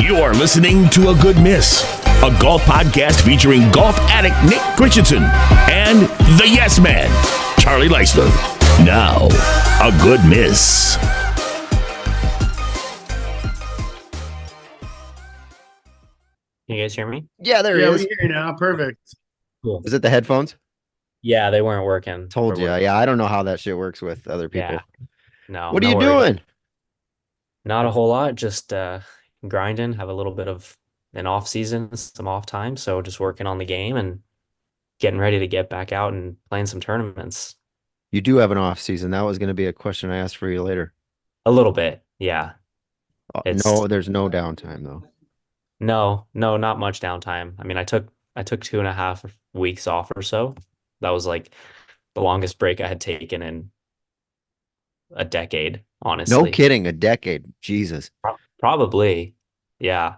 You're listening to A Good Miss, a golf podcast featuring golf addict Nick Christensen and the Yes Man, Charlie Leisler. Now, A Good Miss. Can you guys hear me? Yeah, there he Yeah, is. we hear you now. Perfect. Cool. Is it the headphones? Yeah, they weren't working. Told for you. work. Yeah, I don't know how that shit works with other people. Yeah. No. What are no you worries. doing? Not a whole lot. Just grinding. Have a little bit of an off season, some off time. So just working on the game and getting ready to get back out and playing some tournaments. You do have an off season. That was going to be a question I asked for you later. A little bit. Yeah. No, there's no downtime though. No, not much downtime. I mean, I took 2.5 weeks off or so. That was like the longest break I had taken in a decade, honestly. No kidding, a decade. Jesus. Probably. Yeah.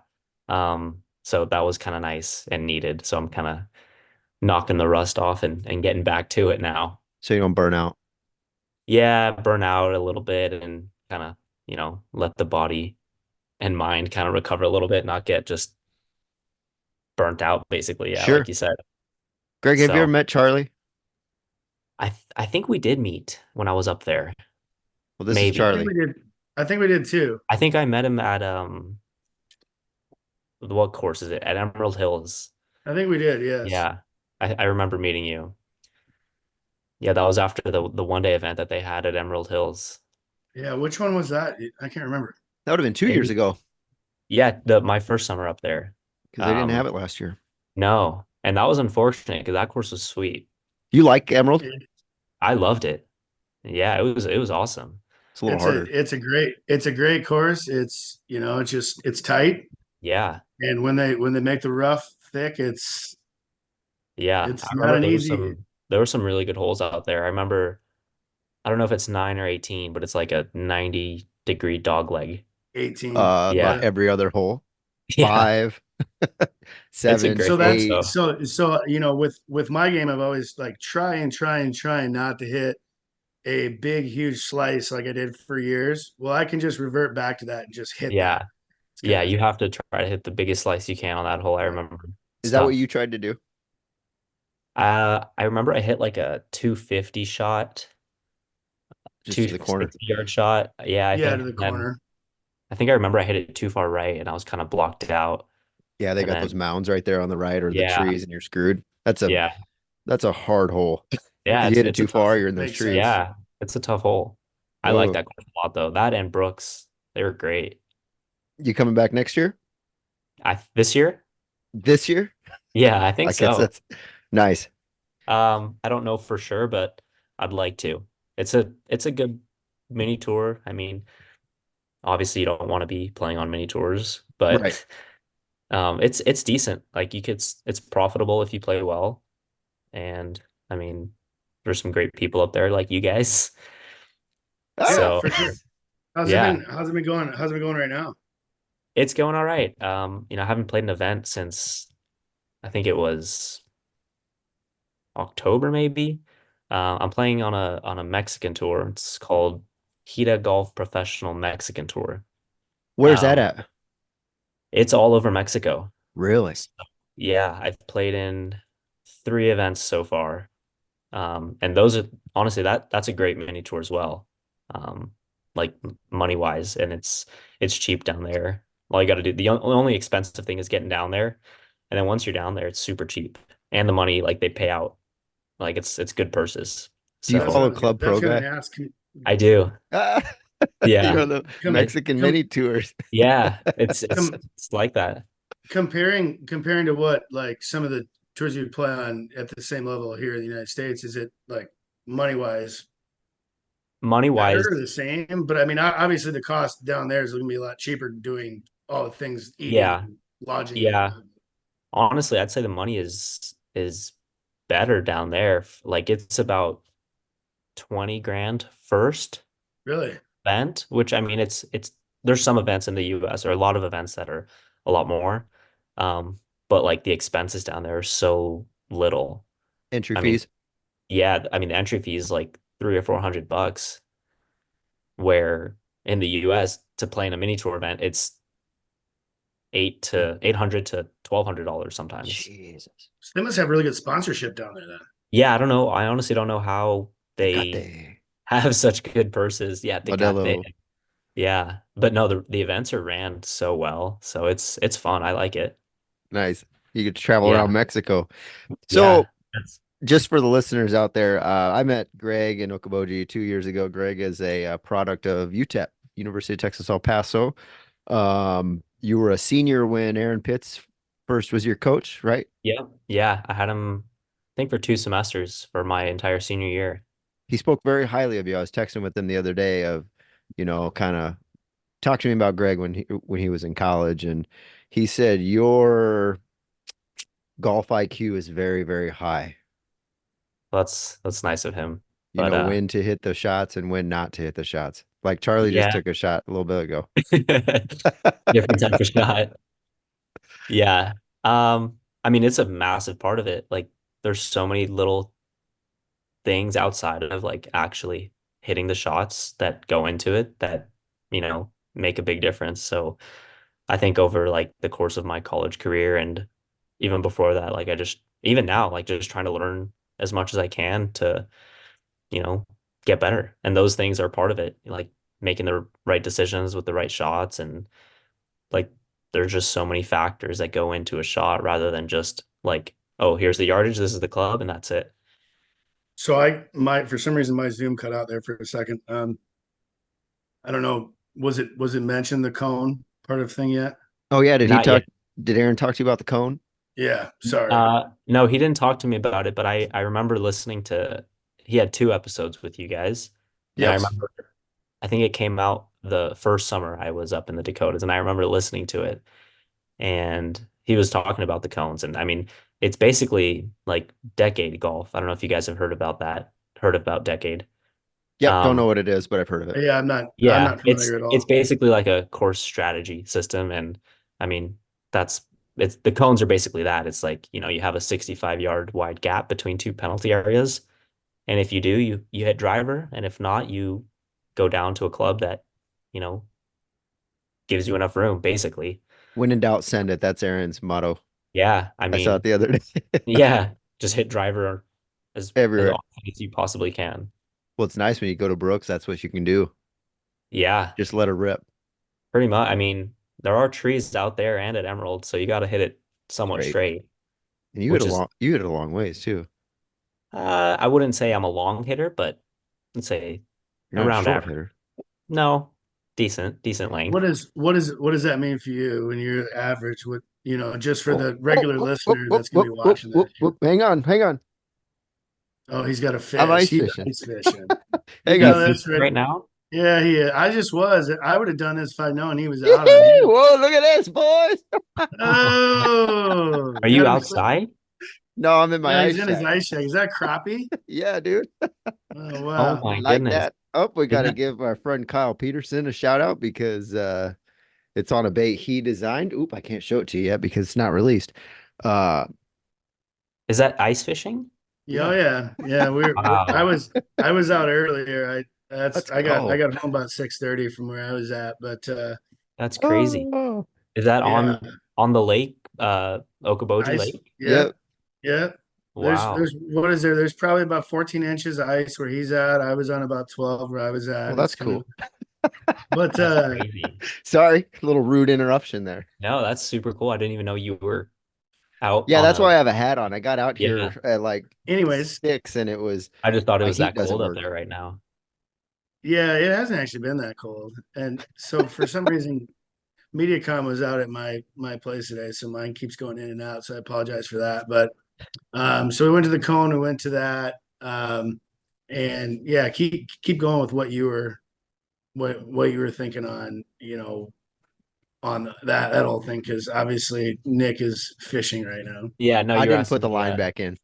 So that was kind of nice and needed. So I'm kind of knocking the rust off and getting back to it now. So you don't burn out. Yeah, burn out a little bit and kind of, let the body and mind kind of recover a little bit, not get just burnt out, basically. Yeah, Sure. like you said. Greg, have you So- ever met Charlie? I think we did meet when I was up there. Well, this Maybe. is Charlie. I think we did too. I think I met him at what course is it? At Emerald Hills. I think we did. Yes. Yeah. I remember meeting you. Yeah, that was after the one day event that they had at Emerald Hills. Yeah. Which one was that? I can't remember. That would have been 2 Maybe. years ago Yeah, my first summer up there. because they didn't have it last year. No, and that was unfortunate because that course was sweet. You like Emerald? I loved it. Yeah, it was awesome. It's a little harder. It's a great course. It's it's tight, Yeah, and when they make the rough thick, it's I not remember an there easy. there were some really good holes out there. I remember, I don't know if it's 9 or 18, but it's like a 90-degree dog leg. 18. About Yeah. every other hole. Yeah, 5, 7, great So that's 8. so with my game, I've always like trying not to hit a big huge slice like I did for years. Well, I can just revert back to that and just hit yeah, that. It's yeah. kinda- You have to try to hit the biggest slice you can on that hole. I remember. Is that what Tough. you tried to do? I remember I hit like a 250 shot, Just to the corner. 260-yard shot. Yeah, I yeah, think. to the And then corner. I think I remember I hit it too far right, and I was kind of blocked out. Yeah, they And got then- those mounds right there on the right or the Yeah. trees and you're screwed. That's a Yeah, hard hole. yeah. You hit it it's a too far, tough- you're in those makes trees. sense. Yeah, it's a tough hole. I like Whoa. that course a lot though. That and Brooks, they were great. You coming back next year? This year? This year? Yeah, I think I guess so. that's nice. I don't know for sure, but I'd like to. It's a good mini tour. I mean, obviously you don't want to be playing on mini tours, but Right. it's decent. Like it's profitable if you play well. And I mean, there's some great people up there like you guys. Ah, Yeah, So for sure. Yeah. How's it been going? How's it been going right now? it's going all right. I haven't played an event since I think it was October maybe. I'm playing on a Mexican tour. It's called Hita Golf Professional Mexican Tour. Where's that Um, at? It's all over Mexico. Really? Yeah, I've played in 3 events so far. And those are honestly that's a great mini tour as well. Like money wise, and it's cheap down there. All you got to do, the only expensive thing is getting down there, and then once you're down there, it's super cheap, and the money like they pay out, like it's good purses. Do you So follow Club That's Pro gonna guy? ask. I do. Ah, Yeah. You're on the Come- Mexican come- mini tours. Yeah, it's Come- it's like that. comparing to what like some of the tours you play on at the same level here in the United States, is it like money wise Money wise, better or the same? But I mean, obviously the cost down there is going to be a lot cheaper doing all the things, eating, Yeah. lodging. Yeah. honestly, I'd say the money is better down there. Like it's about 20 grand first Really? event, which I mean it's there's some events in the US or a lot of events that are a lot more. But like the expenses down there are so little. Entry I mean, fees. Yeah, I mean the entry fee is like $300 or $400, where in the US to play in a mini tour event, it's $800 to $1,200 sometimes. Jesus. So they must have really good sponsorship down there then. Yeah, I don't know. I honestly don't know how they Tecate. have such good purses. Yeah, Tecate. Modelo. Yeah, but no, the events are ran so well, so it's fun. I like it. Nice. You get to travel around Yeah, Mexico. So yeah. That's just for the listeners out there, I met Greg in Okoboji 2 years ago. Greg is a product of UTEP, University of Texas, El Paso. You were a senior when Aaron Pitts first was your coach, right? yeah, yeah. I had him, I think, for 2 semesters for my entire senior year. He spoke very highly of you. I was texting with him the other day of, kind of talk to me about Greg when he was in college, and he said your golf IQ is very, very high. That's nice of him. You But know when to hit the shots and when not to hit the shots. Like Charlie just yeah, took a shot a little bit ago. different type of shot. Yeah. I mean, it's a massive part of it. Like, there's so many little things outside of like actually hitting the shots that go into it that, make a big difference. So I think over like the course of my college career and even before that, like even now, like just trying to learn as much as I can to, you know, get better. And those things are part of it, like making the right decisions with the right shots. And like, there's just so many factors that go into a shot rather than just like, oh, here's the yardage, this is the club, and that's it. So for some reason my Zoom cut out there for a second. I don't know. Was it mentioned the cone part of thing yet? Oh yeah, Not yet. did Aaron talk to you about the cone? Yeah. Sorry. No, he didn't talk to me about it, but I remember listening to he had 2 episodes with you guys. And I Yes. remember I think it came out the first summer I was up in the Dakotas, and I remember listening to it. And he was talking about the cones. And I mean, it's basically like decade golf. I don't know if you guys have heard about that, heard about decade. Yep, don't know Um, what it is, but I've heard of it. Yeah, I'm yeah, not it's familiar at it's all. basically like a course strategy system. And I mean, that's it's the cones are basically that. It's like, you have a 65-yard wide gap between two penalty areas. And if you do, you hit driver, and if not, you go down to a club that, you know, gives you enough room, basically. When in doubt, send it. That's Aaron's motto. Yeah, I I saw it mean, the other day. yeah, just hit driver as Everywhere. often as you possibly can. Well, it's nice when you go to Brooks, that's what you can do. Yeah, Just let her rip. pretty much. I mean, there are trees out there and at Emerald, so you got to hit it somewhat Straight. straight, And which is you hit it a long ways too. I wouldn't say I'm a long hitter, but let's say You're not a around short average. hitter. No, decent What length. is what is what does that mean for you when you're average with, just for Oh, the oh, regular oh, oh, listener oh, that's gonna oh, be oh, watching oh, that? oh. Hang on, hang on. Oh, he's got a I'm fish. ice He's fishing. ice fishing. Hang You on. That's fishing right. right now? Yeah, I just was. I would have done this if I'd known he was out on Yee-hee! his. Whoa, look at this, boys. Oh, Are got you him. outside? No, I'm in my Yeah, he's ice in his shack. ice shack. Is that crappie? Yeah, dude. Oh Oh wow. my Like goodness. that. Oh, we Is got to that give our friend Kyle Peterson a shout out because it's on a bait he designed. Oop, I can't show it to you yet because it's not released. Uh, is that ice fishing? Yeah, oh, yeah, yeah. I Wow, was out earlier. let's I go. got home about 6:30 from where I was at, but that's crazy. Oh, Is that yeah, on the lake, Okoboji ice. Lake? Yep, yep. yep. Wow, There's what is there? There's probably about 14 inches of ice where he's at. I was on about 12 where I was Well, at. that's It's kind of, cool. but that's crazy. Sorry, a little rude interruption there. No, that's super cool. I didn't even know you were out Yeah, on that's a. why I have a hat on. I got out Yeah, here at like anyways, 6 and it was I just thought it my was heat that doesn't cold up work. there right now. yeah, it hasn't actually been that cold, and so for some reason, MediaCom was out at my place today, so mine keeps going in and out. So I apologize for that, but. So we went to the cone, we went to that. And yeah, keep going with what you were thinking on, on that whole thing, because obviously Nick is fishing right now. Yeah, no, I you're didn't put asking the me. line back in.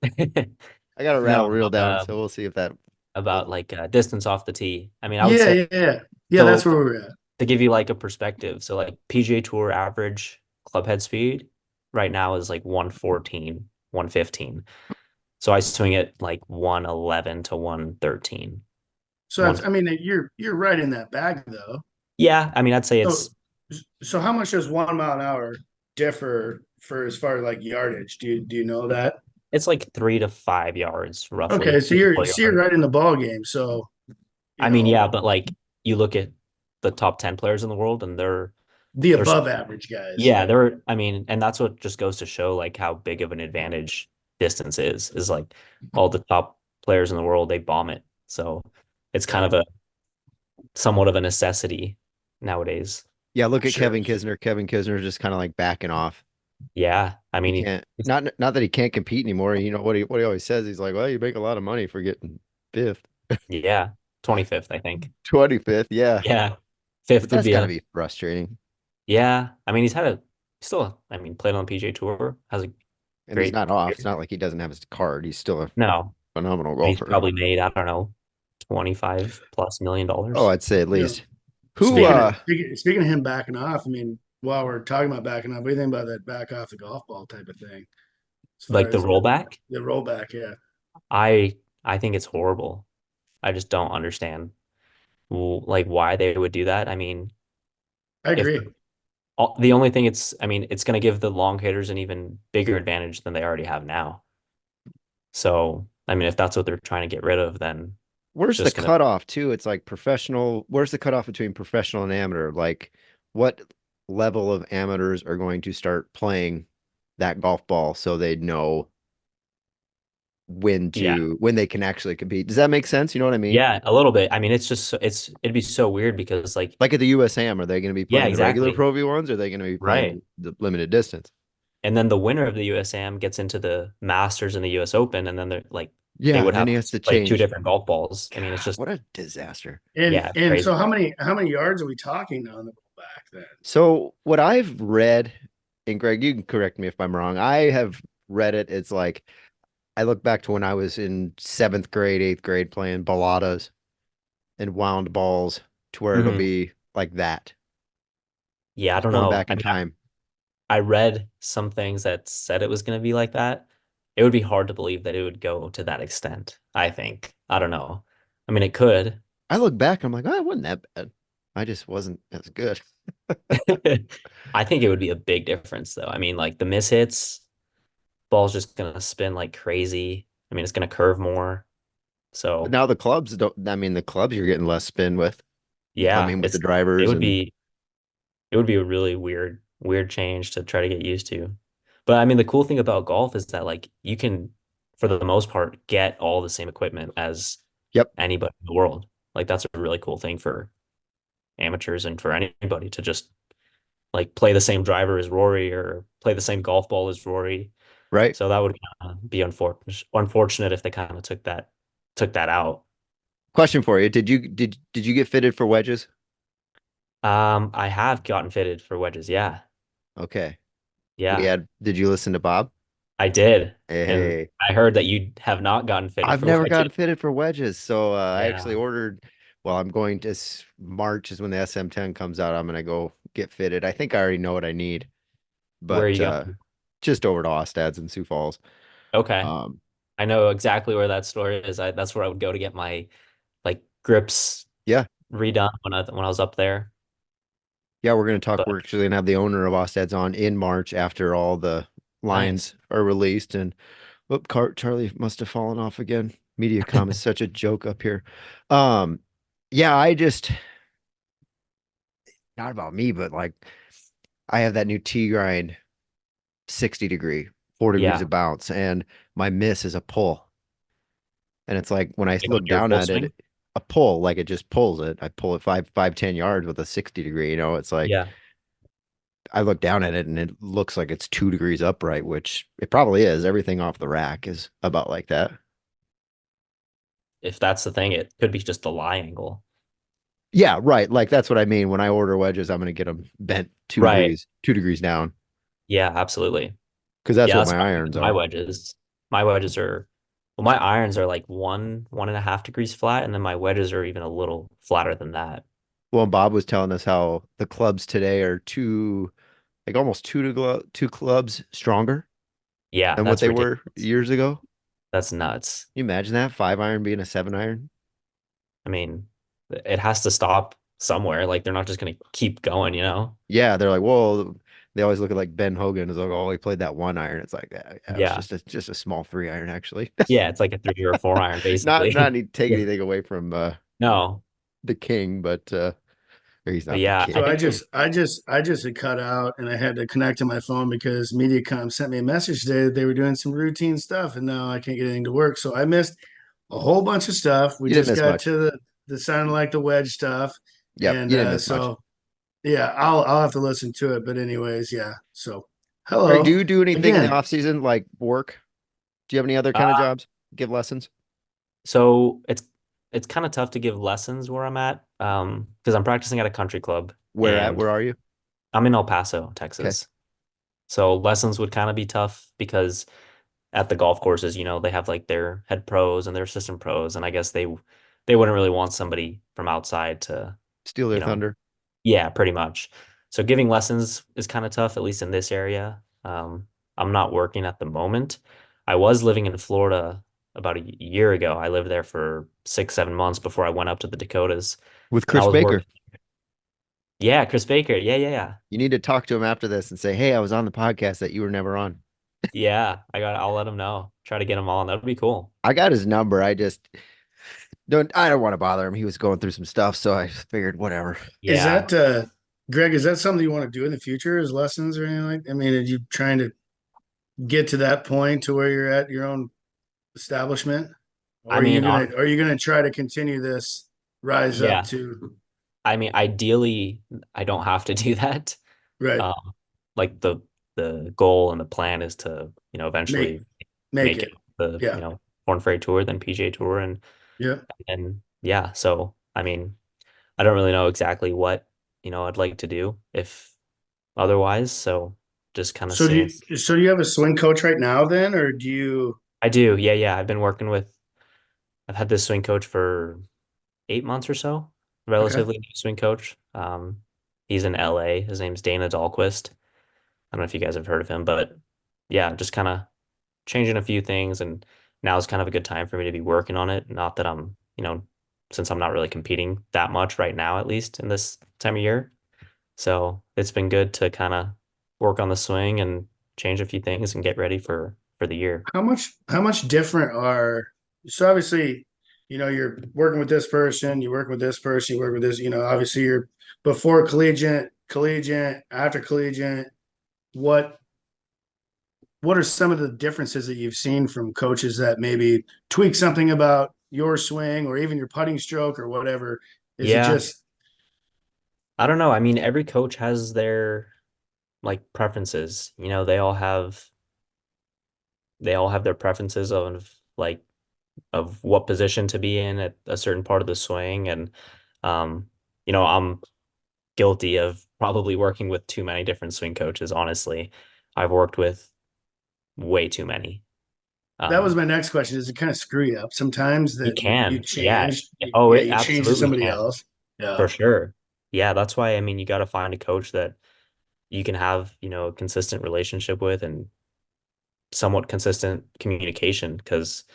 I got a No, rattle reel down, so we'll see if that about holds. like distance off the tee. I mean, I would Yeah, say yeah, yeah. Yeah, that's so. where we're at. To give you like a perspective, so like PGA Tour average club head speed right now is like 114, 115. So I swing it like 111 to 113. So One I mean, you're right in that bag though. Yeah, I mean I'd say So it's So how much does 1 mile an hour differ for as far as like yardage? Do you know that? It's like 3 to 5 yards Okay, roughly. so Three to you're four so you're yards. right in the ball game. So you I mean, know yeah, but like you look at the top 10 players in the world and the they're above average guys. yeah, they're I mean, and that's what just goes to show like how big of an advantage distance is like all the top players in the world, they bomb it. So it's kind Yeah, of a somewhat of a necessity nowadays. Yeah, look at sure. Kevin Kisner. Kevin Kisner just kind of like backing off. Yeah. I He mean, can't not that he can't compete anymore. You know what he always says. He's like, well, you make a lot of money for getting fifth, yeah, 25th, I think. 25th. Yeah, Yeah. but Fifth would that's be got to a be frustrating. yeah. I mean, still, I mean, played on the PGA Tour, has a And he's great not off. It's career. not like he doesn't have his card. He's still a No, phenomenal he's golfer. probably made, I don't know, 25 plus million Oh, dollars. I'd say at You know, least. Who speaking of speaking of him backing off, I mean, while we're talking about backing off, what do you think about that back off the golf ball type of thing? As far Like the as rollback. the rollback, yeah, I think it's horrible. I just don't understand like why they would do that. I mean, I if agree. the only thing I mean, it's going to give the long hitters an even bigger advantage than they already have now. So, I mean, if that's what they're trying to get rid of, then it's Where's the just going to, cutoff too? It's like professional. Where's the cutoff between professional and amateur? Like, what level of amateurs are going to start playing that golf ball so they know yeah, when they can actually compete? Does that make sense? You know what I mean? yeah, a little bit. I mean, it's just, it'd be so weird because like, Like at the USAM, are they going to be yeah, playing the regular exactly. Pro V ones? Or are they going to be Right. playing the limited distance? And then the winner of the USAM gets into the Masters and the US Open, and then they're like, they Yeah, would and then have he has to to play two change. different golf balls. I mean, it's God, just, what a disaster. And yeah, it's and crazy. so how many yards are we talking on the rollback then? So what I've read, and Greg, you can correct me if I'm wrong. I have read it. It's like I look back to when I was in seventh grade, eighth grade playing balladas and wound balls to where it'll Mhm. be like that. Yeah, I Just don't going know. back in time. I read some things that said it was going to be like that. It would be hard to believe that it would go to that extent, I think. I don't know. I mean, it could. I look back, I'm like, oh, it wasn't that bad. I just wasn't as good. I think it would be a big difference, though. I mean, like the mishits, ball's just going to spin like crazy. I mean, it's going to curve more. But So, now the clubs don't, I mean, the clubs you're getting less spin with. I yeah, mean, with the it drivers would and be it would be a really weird change to try to get used to. But I mean, the cool thing about golf is that like you can, for the most part, get all the same equipment as yep, anybody in the world. Like that's a really cool thing for amateurs and for anybody to just like play the same driver as Rory or play the same golf ball as Rory. right. So that would be unfortunate if they kind of took that out. Question for you. Did you get fitted for wedges? I have gotten fitted for wedges. Yeah. Okay. Yeah, Did you listen to Bob? I did. And Hey, I heard that you have not gotten fitted I've for never wedges. gotten fitted for wedges, so I actually Yeah. ordered. Well, I'm going to March is when the SM10 comes out. I'm gonna go get fitted. I think I already know what I need, Where are but you going? just over to Ostad's in Sioux Falls. Okay. Um, I know exactly where that store is. That's where I would go to get my like grips yeah, redone when I was up there. yeah, we're gonna talk. But We're actually gonna have the owner of Ostad's on in March after all the nice. lines are released. And whoop, Charlie must have fallen off again. MediaCom is such a joke up here. Um, yeah, I just not about me, but like I have that new T grind 60 degree, 4 degrees Yeah. of bounce, and my miss is a pull. And it's like when I They go look into your down full at it, swing. a pull, like it just pulls it. I pull it 10 yards with a 60 degree, it's like Yeah. I look down at it and it looks like it's 2 degrees upright, which it probably is. Everything off the rack is about like that. If that's the thing, it could be just the lie angle. Yeah, right. Like that's what I mean. When I order wedges, I'm gonna get them bent two Right. degrees, 2 degrees down. Yeah, absolutely. Because that's Yeah, what that's my what I do irons with my are. wedges. My wedges are well, my irons are like 1.5 degrees flat, and then my wedges are even a little flatter than that. Well, Bob was telling us how the clubs today are like almost two clubs stronger Yeah, than what that's they were ridiculous. years ago. That's nuts. Can you imagine that 5 iron being a 7 iron? I mean, it has to stop somewhere. Like they're not just gonna keep going, you know? Yeah, they're like, whoa. They always look at like Ben Hogan is like, oh, he played that one iron. It's like, yeah, it was Yeah. just a small 3 iron actually. Yeah, it's like a 3 or 4 iron Not basically. need take Yeah. anything away from No, the king, but or he's but not the yeah, I So king. think the I just had cut out and I had to connect to my phone because MediaCom sent me a message today that they were doing some routine stuff and now I can't get anything to work. So I missed a whole bunch of stuff. We You didn't just miss got much. to the sounded like the wedge stuff. Yep, And you didn't miss much. so yeah, I'll have to listen to it. But anyways, yeah. So Greg, do hello you do anything in the again. off season like work? Do you have any other kind of uh, jobs? Give lessons? so it's kind of tough to give lessons where I'm at, because I'm practicing at a country club Where at? and Where are you? I'm in El Paso, Okay. Texas. So lessons would kind of be tough because at the golf courses, they have like their head pros and their assistant pros, and I guess they wouldn't really want somebody from outside to, Steal their you know, thunder. yeah, pretty much. So giving lessons is kind of tough, at least in this area. I'm not working at the moment. I was living in Florida about a year ago. I lived there for 6, 7 months before I went up to the Dakotas, With and I Chris was Baker. working. Yeah, Chris Baker. Yeah, yeah, yeah. You need to talk to him after this and say, hey, I was on the podcast that you were never on. Yeah, I'll let him know. Try to get him on. That would be cool. I got his number. I don't want to bother him. He was going through some stuff, so I figured whatever. Is Yeah. that Greg, is that something you want to do in the future as lessons or anything like? I mean, are you trying to get to that point to where you're at your own establishment? Or I mean, are you gonna try to continue this rise up yeah. to I mean, ideally, I don't have to do that. right, Um, like the goal and the plan is to, make eventually make make it it. the, Yeah. Corn Ferry Tour, then PGA Tour, Yeah. and yeah. So I mean, I don't really know exactly what, I'd like to do if otherwise. So just kind of So seeing. do you have a swing coach right now then, or do you I do, yeah, yeah. I've had this swing coach for 8 months or so, okay. relatively new swing coach. He's in LA. His name's Dana Dahlquist. I don't know if you guys have heard of him, but yeah, just kind of changing a few things. And now is kind of a good time for me to be working on it. Not that since I'm not really competing that much right now, at least in this time of year. So it's been good to kind of work on the swing and change a few things and get ready for the year. How much different are so obviously, you're working with this person, you work with this person, you work with this, obviously you're before collegiate, after collegiate. What what are some of the differences that you've seen from coaches that maybe tweak something about your swing or even your putting stroke or whatever? Is it Yeah, just I don't know. I mean, every coach has their like preferences. They all have their preferences of what position to be in at a certain part of the swing. And I'm guilty of probably working with too many different swing coaches, honestly. I've worked with way too many. that was Um, my next question. Does it kind of screw you up sometimes it that you can, yeah. change? Oh, Yeah, it you change to absolutely somebody can, else. Yeah. for sure. Yeah, that's why, I mean, you got to find a coach that you can have, a consistent relationship with and somewhat consistent communication, because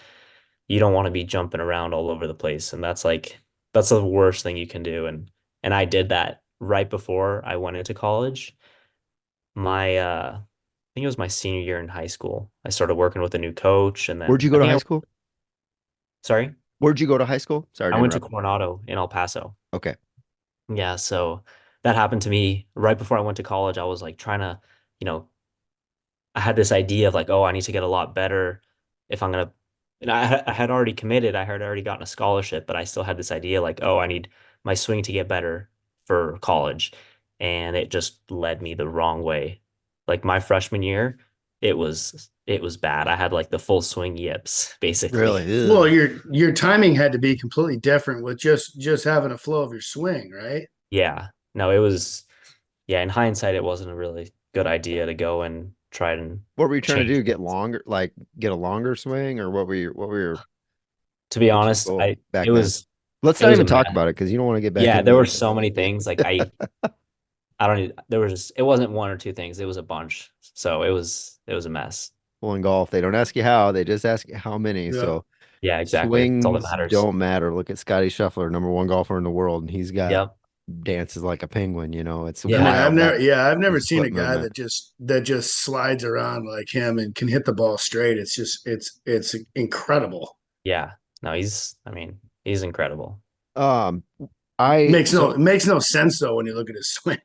you don't want to be jumping around all over the place. And that's the worst thing you can do. And I did that right before I went into college. I think it was my senior year in high school. I started working with a new coach, and Where'd then you I go to think high school? sorry, Where'd you go to high school? Sorry I to went to interrupt. Coronado in El Paso. Okay. Yeah, so that happened to me right before I went to college. I was like trying to, you know, I had this idea of like, oh, I need to get a lot better if I'm gonna. And I had already committed. I had already gotten a scholarship, but I still had this idea like, oh, I need my swing to get better for college, and it just led me the wrong way. Like my freshman year, it was bad. I had like the full swing yips, Really? basically. Well, Ugh. your timing had to be completely different with just having a flow of your swing, right? Yeah, no, it was. Yeah, in hindsight, it wasn't a really good idea to go and try and What were you trying to change do? Get things. longer, like get a longer swing, or To be what's your honest, goal I back it then? was Let's it not was a even mess. talk about it because you don't want to get back Yeah, into there were that. so many things. Like I don't need, there was it wasn't one or two things. It was a bunch. So it was a mess. Well, in golf, they don't ask you how, they just ask you how many. Yeah. So Yeah, exactly. That's all that swings matters. don't matter. Look at Scotty Scheffler, number one golfer in the world, and he's got Yep. dances like a penguin. It's Yeah. wild. I've never his seen foot a guy movement. that just slides around like him and can hit the ball straight. It's incredible. Yeah. No, I mean, he's incredible. Um, I so It makes no sense though when you look at his swing.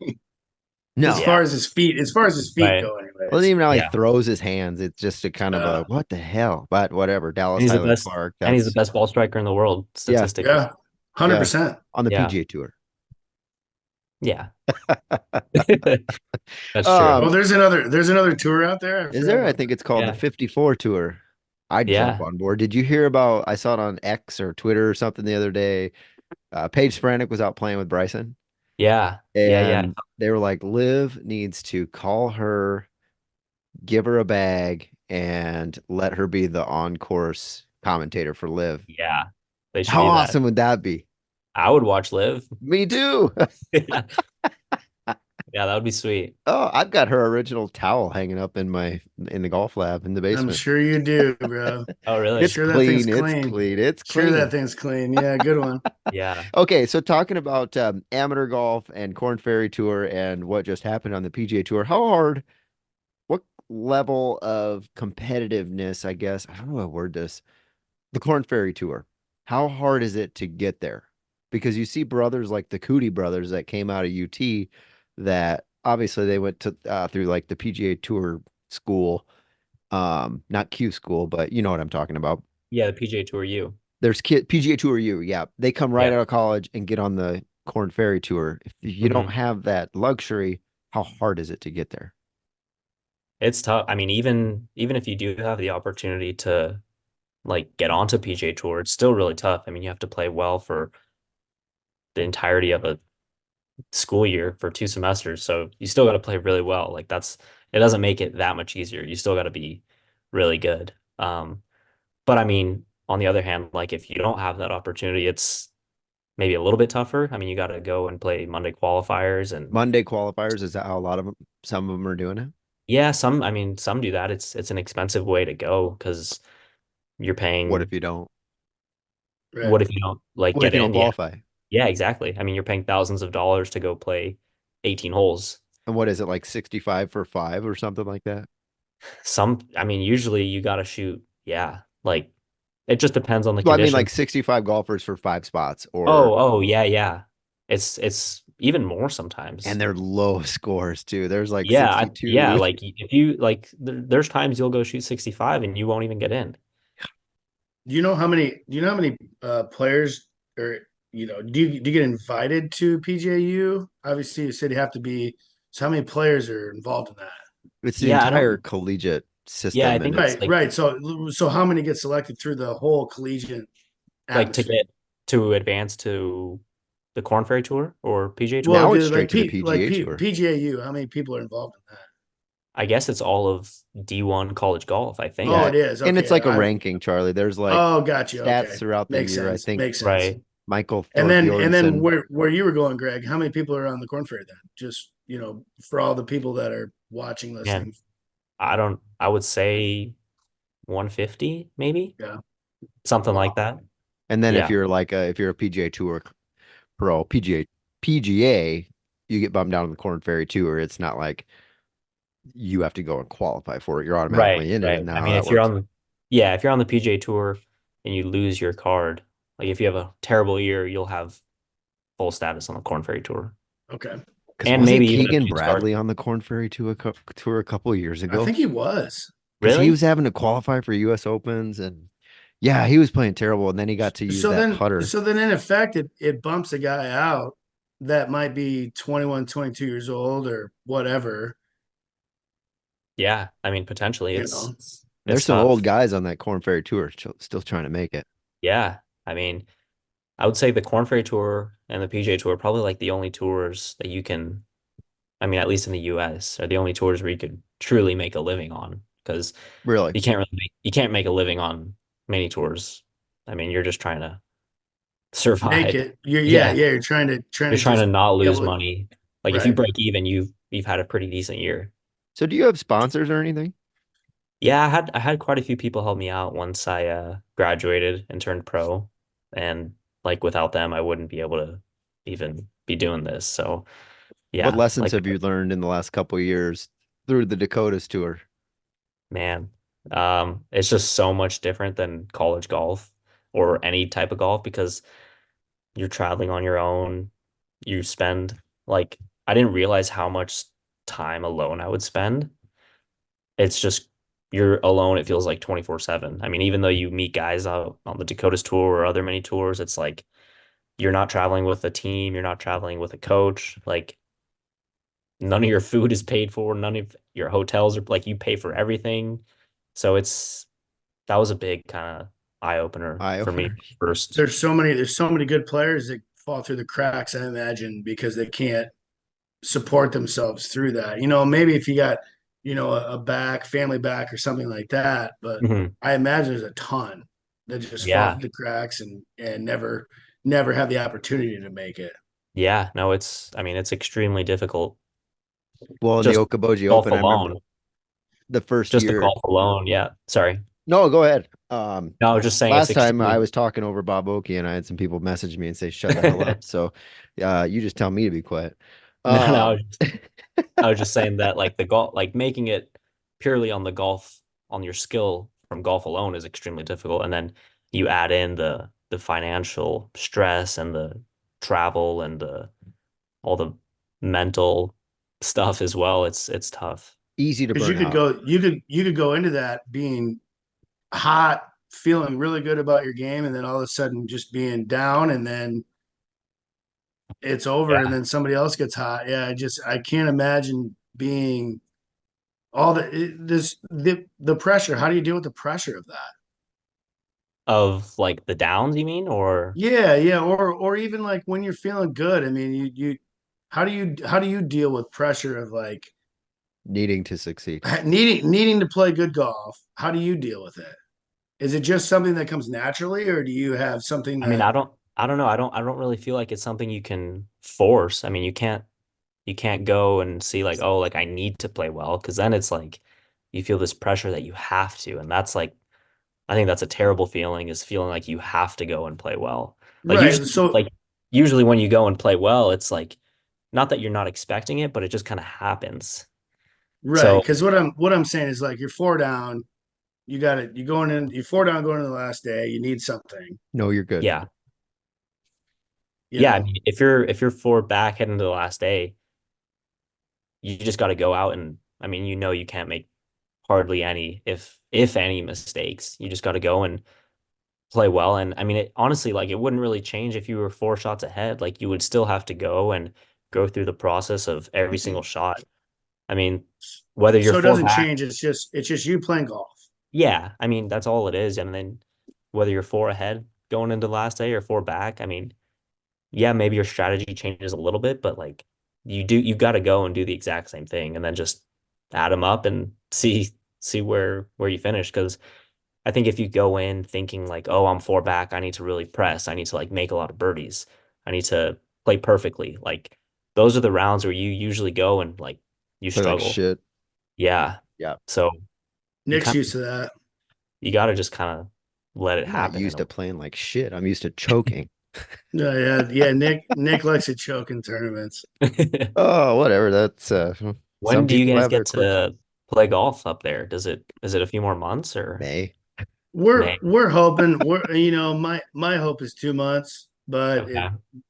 no. Yeah. As far as his feet Right. go, Well, anyways. even how he Yeah. throws his hands, it's just a kind of a Yeah, what the hell? But whatever. And Dallas he's the Highland best, Park. and he's the That's best ball striker in the world, yeah, statistically. yeah, hundred yeah. percent. On the Yeah. PGA Tour. Yeah. That's true. Oh, Um, there's another tour out there. I is forgot there? I about think that. it's called the Yeah. 54 Tour. I'd jump Yeah. on board. Did you hear about? I saw it on X or Twitter or something the other day. Paige Spiranac was out playing with Bryson, Yeah. Yeah. Yeah. and they were like, Liv needs to call her, give her a bag, and let her be the on-course commentator for Liv. Yeah. They should How do that. awesome would that be? I would watch Live. Me too. Yeah. Yeah, that would be sweet. Oh, I've got her original towel hanging up in the golf lab in the I'm basement. sure you do, bro. Oh, really? It's Sure that thing's clean. It's clean. clean. It's Sure that clean. thing's clean. Yeah, good one. Yeah. Okay, so talking about amateur golf and Corn Ferry Tour and what just happened on the PGA Tour, how hard, what level of competitiveness, I guess, I don't know how to word this, the Corn Ferry Tour, how hard is it to get there? Because you see brothers like the Cootie brothers that came out of UT that obviously they went to through like the PGA Tour school, not Q school, but you know what I'm talking about. Yeah, the PGA Tour U. There's PGA Tour U, yeah. They come right Yeah. out of college and get on the Corn Ferry Tour. If you don't Hmm. have that luxury, how hard is it to get there? It's tough. I mean, even if you do have the opportunity to like get onto PGA Tour, it's still really tough. I mean, you have to play well for the entirety of a school year for 2 semesters. So you still got to play really well. Like it doesn't make it that much easier. You still got to be really good. But I mean, on the other hand, like if you don't have that opportunity, it's maybe a little bit tougher. I mean, you got to go and play Monday qualifiers and Monday qualifiers, is that how a lot of them, some of them are doing it? yeah, I mean, some do that. It's an expensive way to go because you're What if paying. you don't? Right. What if you don't like What if get you don't in? Yeah. qualify? Yeah, exactly. I mean, you're paying thousands of dollars to go play 18 holes. And what is it, like 65 for five or something like that? I mean, usually you got to shoot. Yeah. Like it just depends on the Well, I mean, condition. like 65 golfers for 5 spots, Oh, yeah, yeah. It's even more sometimes. and they're low scores too. There's like Yeah, yeah. 62. Like if you like, there's times you'll go shoot 65 and you won't even get in. Do you know how many players or do you get invited to PJU? Obviously, you said you have to be. So how many players are involved in that? It's the Yeah, I entire don't. collegiate Yeah, I system, and think it's it's Right, like right. So how many get selected through the whole collegiate to atmosphere? get to advance to the Corn Ferry Tour or PGA Well, Tour. now it's straight like to the P like PGA P, Tour. PGAU, how many people are involved in that? I guess it's all of D1 college golf, I Oh, Yeah, think. it is. and it's Okay. like a ranking, Charlie. There's like Oh, got you. stats Okay. throughout the Makes year. I sense. think Makes sense. Right. Michael And then Thorbjornsen. where you were going, Greg, how many people are on the Corn Ferry then? Just, for all the people that are watching, Man, listening. I would say 150 maybe, Yeah. something Wow. like that. And then Yeah. if you're a PGA Tour pro, PGA, you get bumped down on the Corn Ferry Tour. It's not like you have to go and qualify for it. You're Right, automatically in it. right. Isn't that I how mean, that works? if you're on the PGA Tour and you lose your card, like if you have a terrible year, you'll have full status on the Corn Ferry Tour. Okay. Because And wasn't maybe even if Keegan you start. Bradley on the Corn Ferry Tour a couple of years I ago? think he was. Because he Really? was having to qualify for U.S. Opens, and yeah, he was playing terrible. And then he got to use So that then, putter. so then in effect, it bumps a guy out that might be 21, 22 years old or whatever, Yeah. I mean, potentially you know. There's it's some old tough. guys on that Corn Ferry Tour still trying to make it. Yeah. I mean, I would say the Corn Ferry Tour and the PGA Tour are probably like the only tours that you can, I mean, at least in the US, are the only tours where you could truly make a living on because Really. you can't make a living on many tours. I mean, you're just trying to Make survive. it. Yeah, Yeah. yeah. You're trying to You're trying to just not be lose able to, money. Like if you right. break even, you've had a pretty decent year. So do you have sponsors or anything? Yeah, I had quite a few people help me out once I graduated and turned pro. And like without them, I wouldn't be able to even be doing this. So What yeah, lessons like have you learned in the last couple of years through the Dakotas tour? man, it's just so much different than college golf or any type of golf because you're traveling on your own. You spend like I didn't realize how much time alone I would spend. It's just you're alone. It feels like 24/7. I mean, even though you meet guys out on the Dakotas tour or other many tours, it's like you're not traveling with a team, you're not traveling with a coach. Like none of your food is paid for, none of your hotels are like you pay for everything. So that was a big kind of eye opener Eye for me opener. first. There's so many good players that fall through the cracks, I imagine, because they can't support themselves through that. Maybe if you got, a back, family back or something like that, but Mhm. I imagine there's a ton that just fall Yeah. through the cracks and never have the opportunity to make it. Yeah. No, I mean, it's extremely difficult. Well, in the Just Okoboji golf Open, I remember alone. the first Just the year. golf alone. Yeah. Sorry. No, go ahead. No, I was just saying it's Last time I extremely. was talking over Bob Oakey and I had some people message me and say, shut the hell up. So, you just tell me to be quiet. No, no, Um, I was just saying that like the golf, like making it purely on the golf, on your skill from golf alone is extremely difficult. And then you add in the financial stress and the travel and the all the mental stuff as well. It's tough. easy to Because burn out. you could go into that being hot, feeling really good about your game, and then all of a sudden just being down, and then it's over, and Yeah. then somebody else gets hot. Yeah, I can't imagine being all the pressure. How do you deal with the pressure of that? Of like the downs, you mean? Or Yeah, yeah, or even like when you're feeling good. I mean, you how do you deal with pressure of like Needing to succeed. needing to play good golf? How do you deal with it? Is it just something that comes naturally, or do you have something I mean, that I don't know. I don't really feel like it's something you can force. I mean, you can't go and see like, oh, like I need to play well, because then it's like you feel this pressure that you have to. And that's like, I think that's a terrible feeling is feeling like you have to go and play well. Like right? So usually when you go and play well, it's like not that you're not expecting it, but it just kind of happens. right, So because what I'm saying is like you're four down, you got it, you're four down going to the last day, you need something, No, you're good. yeah. you Yeah. I know. mean, if you're four back heading to the last day, you just got to go out and I mean, you know you can't make hardly any, if any mistakes. You just got to go and play well. And I mean, it honestly, like it wouldn't really change if you were four shots ahead. Like you would still have to go and go through the process of every single shot. I mean, whether you're So it four doesn't back, change. It's just you playing golf. yeah, I mean, that's all it is. And then whether you're four ahead going into the last day or four back, I mean, yeah, maybe your strategy changes a little bit, but like you got to go and do the exact same thing and then just add them up and see where you finish. Because I think if you go in thinking like, oh, I'm four back, I need to really press, I need to like make a lot of birdies, I need to play perfectly. Like those are the rounds where you usually go and like you Play like struggle. shit. Yeah. Yeah. So you Nick's kind used to that. you got to just kind of let it I'm not happen in used a to playing like shit. I'm used to choking. Yeah, yeah, yeah. Nick likes to choke in tournaments. way. Oh, whatever. That's When some do you people guys have their get quirks. to play golf up there? Is it a few more months or May. We're May? we're hoping my hope is 2 months, but it Okay.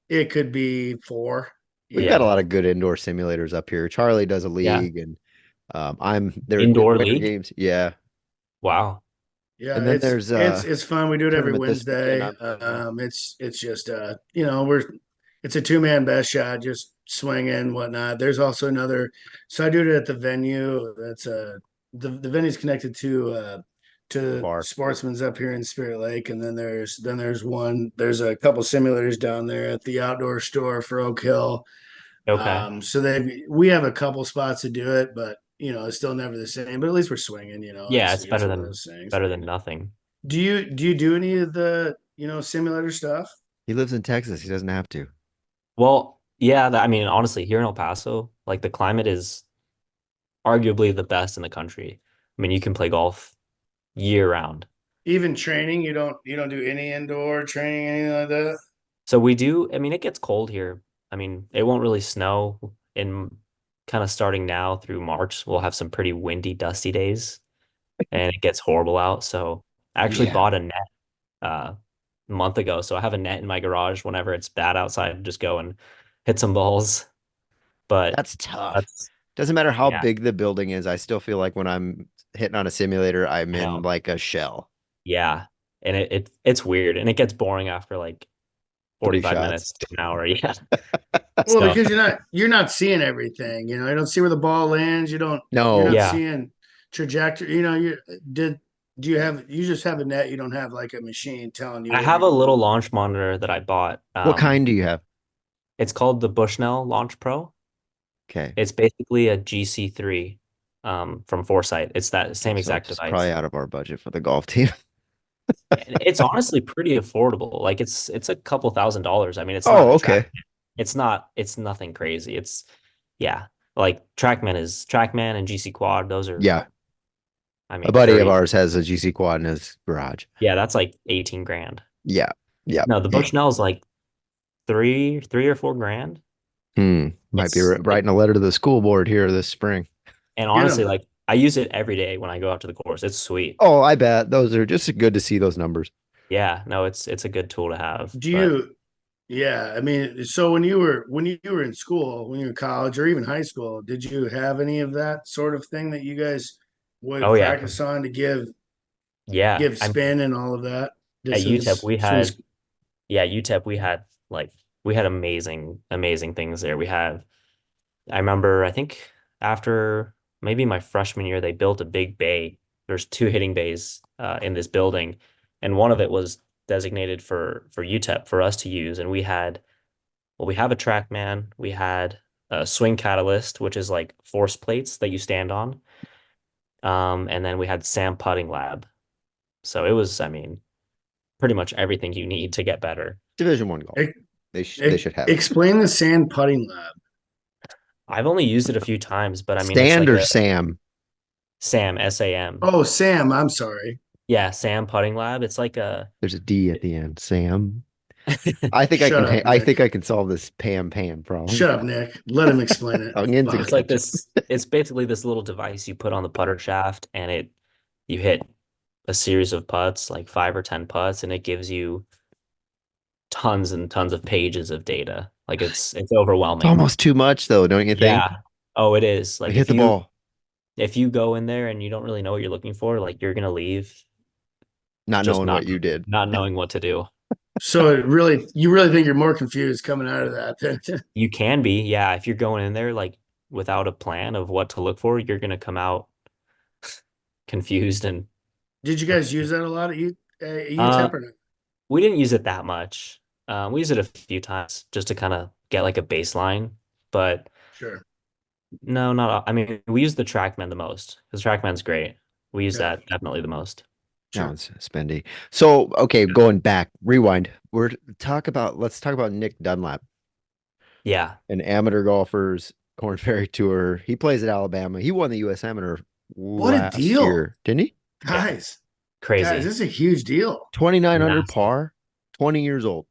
it could be four. We've You got a Yeah. lot know, of good indoor simulators up here. Charlie does a Yeah. league and I'm there's Indoor winter league? games. Yeah. Wow. yeah, And then it's there's it's it's fun. We do it every tournament this weekend Wednesday. I'm doing. It's just it's a two-man best shot, just swing in whatnot. There's also another, so I do it at the venue. That's the venue's connected to Bar. Sportsman's up here in Spirit Lake, and there's a couple simulators down there at the outdoor store for Oak Hill. Okay. So we have a couple spots to do it, but it's still never the same. But at least we're swinging. Yeah, It's one of those things. better than nothing. Do you do any of the simulator stuff? He lives in Texas. He doesn't have to. Well, yeah, I mean, honestly, here in El Paso, like the climate is arguably the best in the country. I mean, you can play golf year round. Even training, you don't do any indoor training, anything like that? So we do, I mean, it gets cold here I mean, it won't really snow in kind of starting now through March. We'll have some pretty windy, dusty days, and it gets horrible out. So I actually Yeah, bought a net a month ago. So I have a net in my garage whenever it's bad outside, just go and hit some balls. But that's tough. that's Doesn't matter how yeah, big the building is. I still feel like when I'm hitting on a simulator, I'm I in know. like a shell. Yeah. And it's weird and it gets boring after like Three 45 shots. minutes to an hour. Yeah. Well, So because you're not seeing everything, you don't see where the ball lands. You're No, not yeah, seeing trajectory. Did you just have a net? You don't have like a machine telling you I where have you're a going. little launch monitor that I bought. what kind do you have? It's called the Bushnell Launch Pro. Okay. It's basically a GC3 from Foresight. It's that same So exact it's probably device. out of our budget for the golf team. And it's honestly pretty affordable. Like it's a couple $1,000s. I mean, it's not Oh, a track. okay. It's nothing crazy. It's yeah, like TrackMan and GC Quad. Those are, Yeah. I A mean, buddy of 30. ours has a GC quad in his garage. Yeah, that's like 18 grand. Yeah. Yeah. No, the Bushnell's like three or 4 grand. Might be It's it, writing a letter to the school board here this spring. and Get honestly, them. like I use it every day when I go out to the course. It's sweet. Oh, I bet those are just good to see those numbers. Yeah, no, it's a good tool to have. Do But you? Yeah, I mean, so when you were in school, when you were in college or even high school, did you have any of that sort of thing that you guys would oh yeah, practice on to give yeah. give I spin and all of that? at This UTEP was from UTEP like we had amazing things there. I remember I think after maybe my freshman year they built a big bay. There's two hitting bays in this building, and one of it was designated for UTEP for us to use. And we have a TrackMan, we had a swing catalyst, which is like force plates that you stand on. And then we had Sam Putting Lab. So it was, I mean, pretty much everything you need to get better. Division One golf. e- They should have it. explain the sand putting lab. I've only used it a few times, but I mean, it's Stand like or a Sam? SAM, SAM. Oh, Sam, I'm sorry. Yeah, Sam Putting Lab. It's like a, There's a D at the end. Sam. Shut up, I think Nick. I can solve this Pam problem. Shut up, Nick. Let him explain it. Onions and it's Fuck. like ketchup. this, it's basically this little device you put on the putter shaft and you hit a series of putts, like 5 or 10 putts, and it gives you tons and tons of pages of data. Like it's It's overwhelming. almost too much though, don't you think? Yeah. Oh, it is. Like Like hit the ball, if you go in there and you don't really know what you're looking for, like you're gonna leave not just knowing what you did. not knowing what to do. So you really think you're more confused coming out of that than You can be, yeah, if you're going in there like without a plan of what to look for, you're gonna come out confused and did you guys use that a lot at uh UTEP or not? we didn't use it that much. We used it a few times just to kind of get like a baseline, but Sure. no, not I mean we use the TrackMan the most because TrackMan's great. We use Okay. that definitely the most. That Sure. one's spendy. So, okay, going back, rewind. Let's talk about Nick Dunlap, Yeah. an amateur golfer's Corn Ferry Tour. He plays at Alabama. He won the US Amateur What a last deal. year, didn't he? Yeah. Guys, Crazy. this is a huge deal. 29 under Massive. par, 20 years old.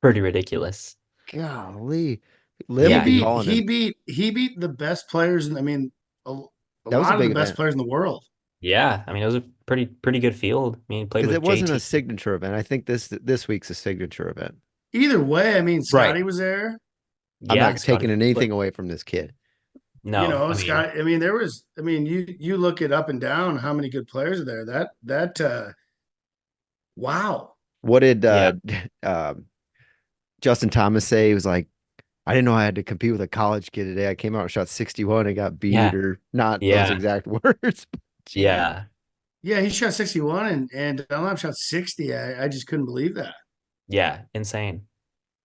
Pretty ridiculous. Golly. He Lim Yeah, be beat calling he him. beat he beat the best players I mean a That was a lot of the big best event players in the world. yeah. I mean, it was a pretty good field. I mean, he played because it with wasn't a JT. signature event. I think this week's a signature event. Either way, I mean Right. Scotty was there. I'm Yeah, not taking Scotty. anything away from this kid. No, I mean, Scott. I mean, you look it up and down how many good players are there. That wow. What did yeah, Justin Thomas say? He was like, I didn't know I had to compete with a college kid today. I came out and shot 61 and got beat, yeah, or not those yeah, exact words. But geez. yeah, Yeah, he shot 61 and Dunlap shot 60. I just couldn't believe that. yeah. Insane.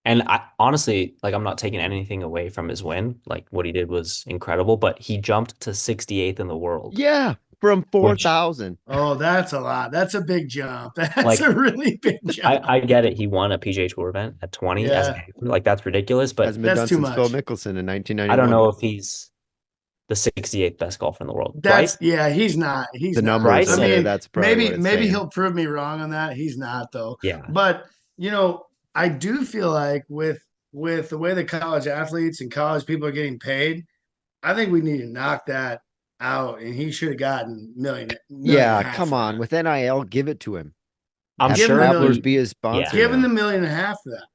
And I honestly, like, I'm not taking anything away from his win. Like, what he did was incredible, but he jumped to 68th in the world, Yeah, from which, 4,000. Oh, that's a lot. That's a big jump. That's like, a really big jump. I get it. He won a PGA Tour event at 20 as an Yeah, amateur. Like, that's ridiculous, but Hasn't been that's done too since Phil much. Mickelson in I don't 1991. know if he's the 68th best golfer in the world. That's yeah, he's not. The He's not. numbers Bryce, I say that mean, that's probably what maybe it's maybe saying. he'll prove me wrong on that. He's not though. yeah, But I do feel like with the way the college athletes and college people are getting paid, I think we need to knock that out, and he should have gotten million and a Yeah, half come for on. that. With NIL, give it to him. I'm Have Give him the sure Travelers million. be his yeah, sponsor Give him now. the million and a half for that.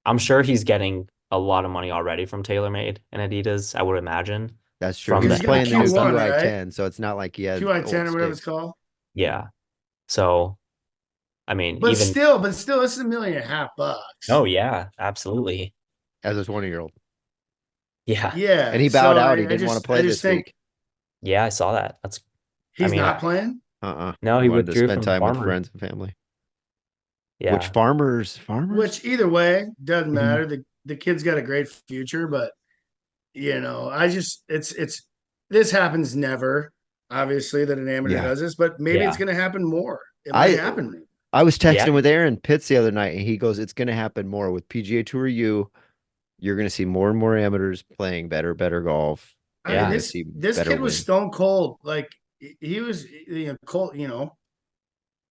I'm sure he's getting a lot of money already from TaylorMade and Adidas, I would imagine, That's true. He from Because was the he's got playing the NIL new stuff. Q1, right? QI10, so it's not like he had QI10 old or whatever it's sticks called. Yeah. So, I mean, But even, still, this is $1.5 million. oh, yeah, absolutely. as a 20-year-old. Yeah. And Yeah. he bowed So out. He I didn't want to I play just this think week. Yeah, I saw that. I he's mean, not playing. no, He he wanted to withdrew spend from the time with farmers. friends and family. Which Yeah. farmers? Which either way doesn't Mhm. matter. The kid's got a great future, but I just it's this happens never. Obviously, that an amateur Yeah. does this, but maybe it's Yeah. going to happen more. It might I happen more. I was Yeah. texting with Aaron Pitts the other night, and he goes, "It's going to happen more with PGA Tour U. You're going to see more and more amateurs playing better golf. I You're mean, Yeah. going to this see this better kid was wins." stone cold. Like he was, cold.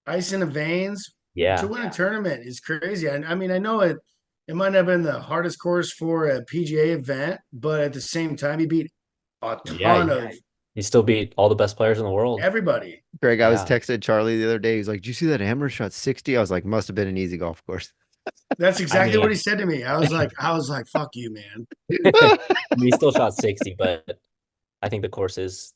Ice in the veins to Yeah. win a tournament is crazy. I mean, I know it might have been the hardest course for a PGA event, but at the same time, he beat a Yeah. ton of He still beat all the best players in the world. everybody. Greg, I was Yeah. texting Charlie the other day. He's like, "Did you see that amateur shot 60?" I was like, "Must have been an easy golf course." That's I exactly what he mean, said to me. I was like, fuck you, man. he still shot 60, but I think the course is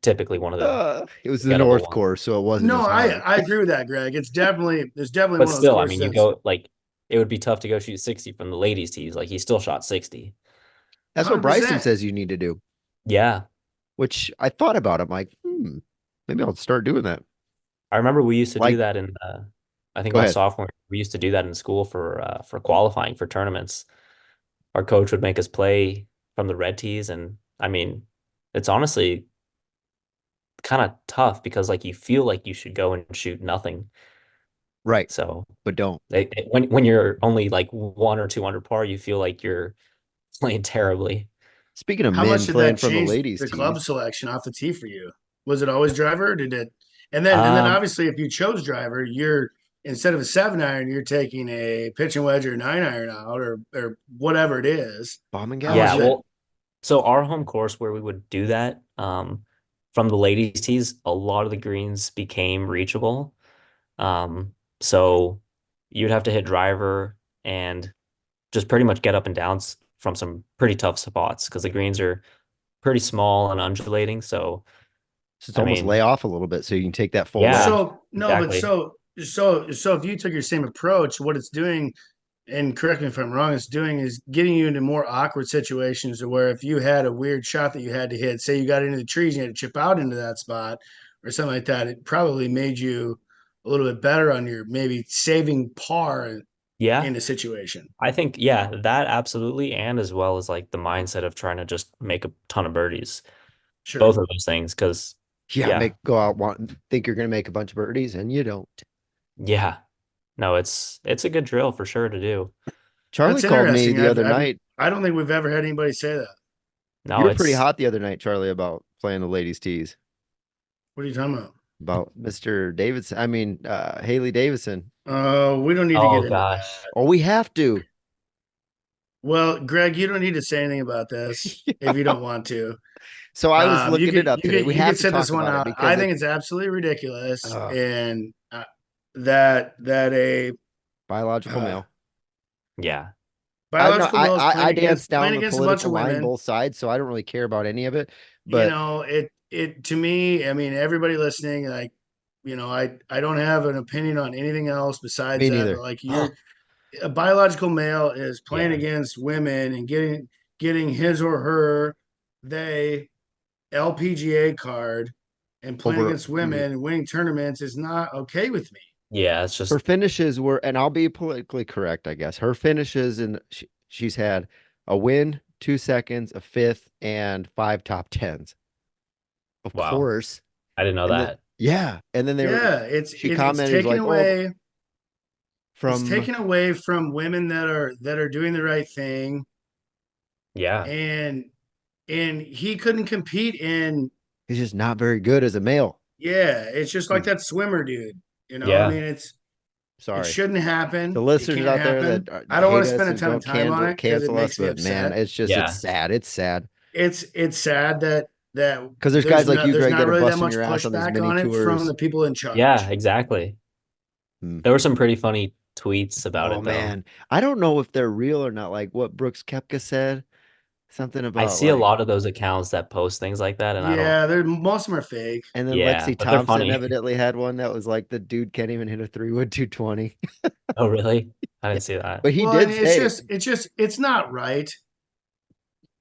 typically one of the It was the gettable North ones. course, so it wasn't No, as hard. I agree with that, Greg. There's definitely But one of those still, I courses mean, you that's go like it would be tough to go shoot 60 from the ladies' tees. Like he still shot 60. That's what Bryson 100%. says you need to do, Yeah. which I thought about. I'm like, maybe I'll start doing that. I remember we used to do Like, that in I think go my ahead. sophomore, we used to do that in school for qualifying for tournaments. Our coach would make us play from the red tees, and I mean, it's honestly kind of tough because like you feel like you should go and shoot nothing. Right, So but don't. when you're only like one or two under par, you feel like you're playing terribly. Speaking of How much men did playing that from the change ladies' the club tees, selection off the tee for you? Was it always driver or did it and then Um, obviously if you chose driver, you're instead of a 7-iron, you're taking a pitching wedge or 9-iron out or whatever it is. bomb and How much yeah, gouge. of that well, so our home course where we would do that, from the ladies' tees, a lot of the greens became reachable. So you'd have to hit driver and just pretty much get up and downs from some pretty tough spots because the greens are pretty small and undulating. So, So it's I almost mean, lay off a little bit so you can take that full yeah, wedge. so no, but exactly. so if you took your same approach, what it's doing, and correct me if I'm wrong, it's doing is getting you into more awkward situations to where if you had a weird shot that you had to hit, say you got into the trees and you had to chip out into that spot or something like that, it probably made you a little bit better on your maybe saving par Yeah, in a situation. I think, yeah, that absolutely. And as well as like the mindset of trying to just make a ton of birdies, Sure. both of those things. Cause Yeah, yeah, go out think you're gonna make a bunch of birdies and you don't. yeah, no, it's a good drill for sure to do. Charlie That's called me interesting. the other night. I don't think we've ever had anybody say that. You No, were pretty it's hot the other night, Charlie, about playing the ladies' tees. What are you talking about? About Mr. Davidson. I mean, Haley Davidson. We don't need to oh get into gosh. that. Oh, we have to. Well, Greg, you don't need to say anything about this if you don't want to. So I was You looking could it up today. We you have could to set this talk one about it out. because I think it's absolutely ridiculous, uh, and that a biological uh, male. Yeah. I know biological male is I dance down playing the against a bunch political of line women. both sides, so I don't really care about any of it. But It to me, I mean, everybody listening, like, I don't have an opinion on anything else besides me that. But neither. like, you're a biological male is playing Yeah. against women and getting his or her they LPGA card and playing Over against women and winning tournaments is not okay with me. Yeah, it's her just finishes were, and I'll be politically correct, I guess. Her finishes and she's had a win, 2 seconds, a fifth, and five top tens. Of wow. course. I didn't know And then that. yeah, and then Yeah, she commented, was like, "Oh, it's from taken away from women that are doing the right thing, Yeah. and he couldn't compete in. he's just not very good as a male." Yeah, it's just like Hmm. that swimmer dude. I Yeah. mean, It Sorry. shouldn't The happen. It listeners can't out there happen. that I don't want hate to spend us a and ton of don't time on it because it cancel us, makes me but man, upset. it's just Yeah. it's sad. It's sad It's sad that because there's guys like you, there's Greg, not that are really that busting much your ass on these pushback mini on it from tours. the people in charge. Yeah, exactly. Hmm. There were some pretty funny tweets about Oh it though. man, I don't know if they're real or not. Like what Brooks Koepka said, something I about see a like, lot of those accounts that post things like that, and I don't. Yeah, most of them are fake. and then Yeah, Lexi but they're Thompson funny. evidently had one that was like the dude can't even hit a 3-wood 220. Oh, really? I Yeah, didn't see that. but he Well, and did say it's not right.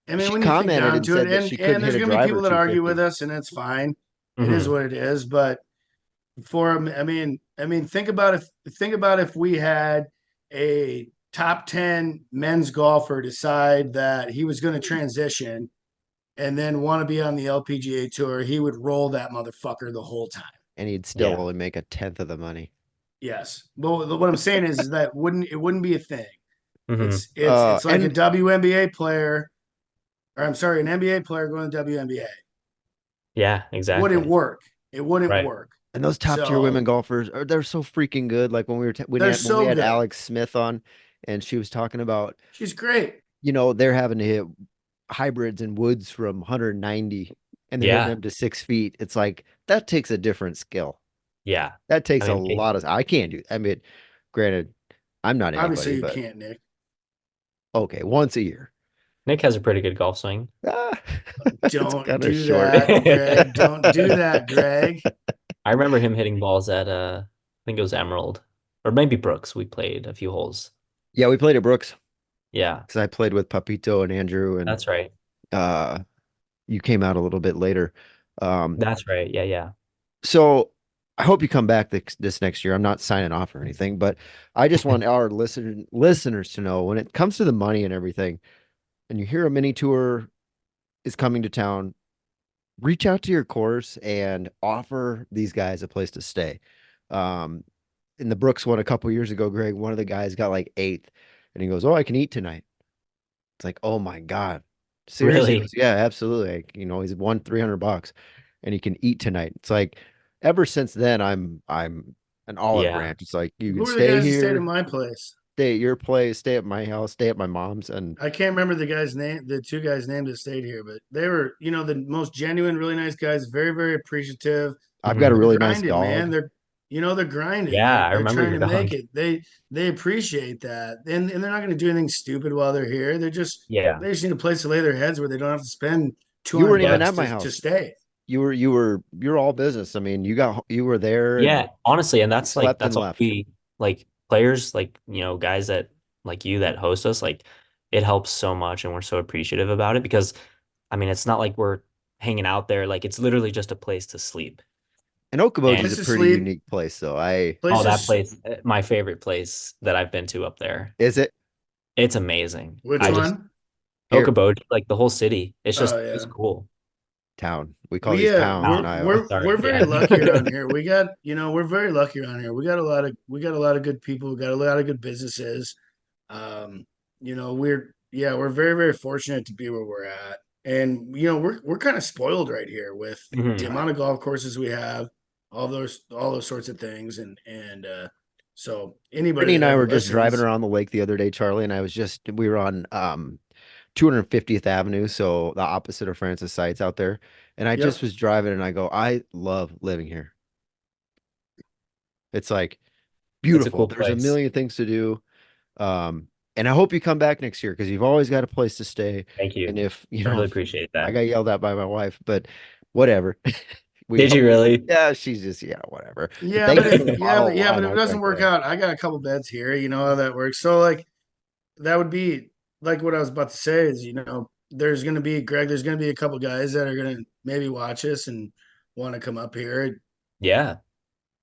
I mean, she when you think commented down and to it, said that she and couldn't hit there's a gonna be driver people that argue with 250. us, and it's fine. It is Hmm. what it is. But think about if we had a top 10 men's golfer decide that he was going to transition and then want to be on the LPGA tour, he would roll that motherfucker the whole time. And he'd still Yeah. only make a tenth of the money. Yes. But what I'm saying is that it wouldn't be a thing. Hmm. It's like a And WNBA player, or I'm sorry, an NBA player going to WNBA. Yeah, Wouldn't exactly. work. It wouldn't Right. work. and those top tier women So golfers are they're so freaking good. Like when we were they're when we so had good. Alex Smith on, and she was talking about She's great. they're having to hit hybrids and woods from 190, and they're hitting Yeah. them to 6 feet. It's like that takes a different skill. Yeah. That I takes a mean, lot of. I can't do. I mean, granted, I'm not Obviously, anybody, you but can't, Nick. okay, once a year. Nick has a pretty good golf swing. Ah, it's Don't kind of do short. that, Greg. Don't do that, Greg. I remember him hitting balls at I think it was Emerald or maybe Brooks. We played a few holes. Yeah, we played at Brooks Yeah, because I played with Papito and Andrew, and that's right. uh, you came out a little bit later. Um, That's right. Yeah, yeah. so I hope you come back this next year. I'm not signing off or anything, but I just want our listeners to know when it comes to the money and everything, and you hear a mini tour is coming to town, reach out to your course and offer these guys a place to stay. Um, in the Brooks one a couple years ago, Greg, one of the guys got like eighth, and he goes, "Oh, I can eat tonight." It's like, "Oh my God." Seriously, he Really? goes, yeah, absolutely. Like, he's won $300 and he can eat tonight. It's like ever since then I'm an olive Yeah. branch. It's like you can Who are the stay guys that stayed at here, my place? stay at your place, stay at my house, stay at my mom's, and I can't remember the guy's name, the two guys' names that stayed here, but they were, the most genuine, really nice guys, very, very appreciative. I've got a Hmm. They're really nice grinding, man. dog. They're grinding. Yeah, I They're remember trying your to make dog. it. They appreciate that. And they're not going to do anything stupid while they're here. Yeah. They just need a place to lay their heads where they don't have to spend two You hundred weren't even Yeah. bucks at my to house. stay. You're all business. I mean, you were there and Yeah, honestly, and you slept and that's what left. we like players like, guys that like you that host us, like it helps so much and we're so appreciative about it because I mean, it's not like we're hanging out there, like it's literally just a place to sleep. And Okoboji is And a Place to pretty sleep, unique place, though. I oh, that places. place, my favorite place that I've been to up there. is it It's amazing. Which I here just one? here Okoboji, like the whole city. Oh It's yeah. cool. town. We call We these towns in Town. Iowa. Sorry. we're very Yeah. lucky around here. We're very lucky around here. We got a lot of good people. We got a lot of good businesses. Um, we're very, very fortunate to be where we're at. And we're kind of spoiled right here with the Mhm. amount of golf courses we have, all those sorts of things. And so anybody Brittany that and I ever were just driving listens, around the lake the other day, Charlie, and we were on 250th Avenue, so the opposite of Francis Sites out there. And I just yep. was driving and I go, I love living here. It's like It's a beautiful. cool There's a place. million things to do. And I hope you come back next year because you've always got a place to stay. Thank And you. if, I really appreciate I that. got yelled at by my wife, but whatever. We Did you really? yeah, she's just, yeah, whatever. But thank you for the bottle of But wine. if it I'll doesn't drink work that. out, I got a couple beds here. You know how that works. So like that would be like what I was about to say is, there's gonna be Greg, there's gonna be a couple guys that are gonna maybe watch us and want to come up here. Yeah.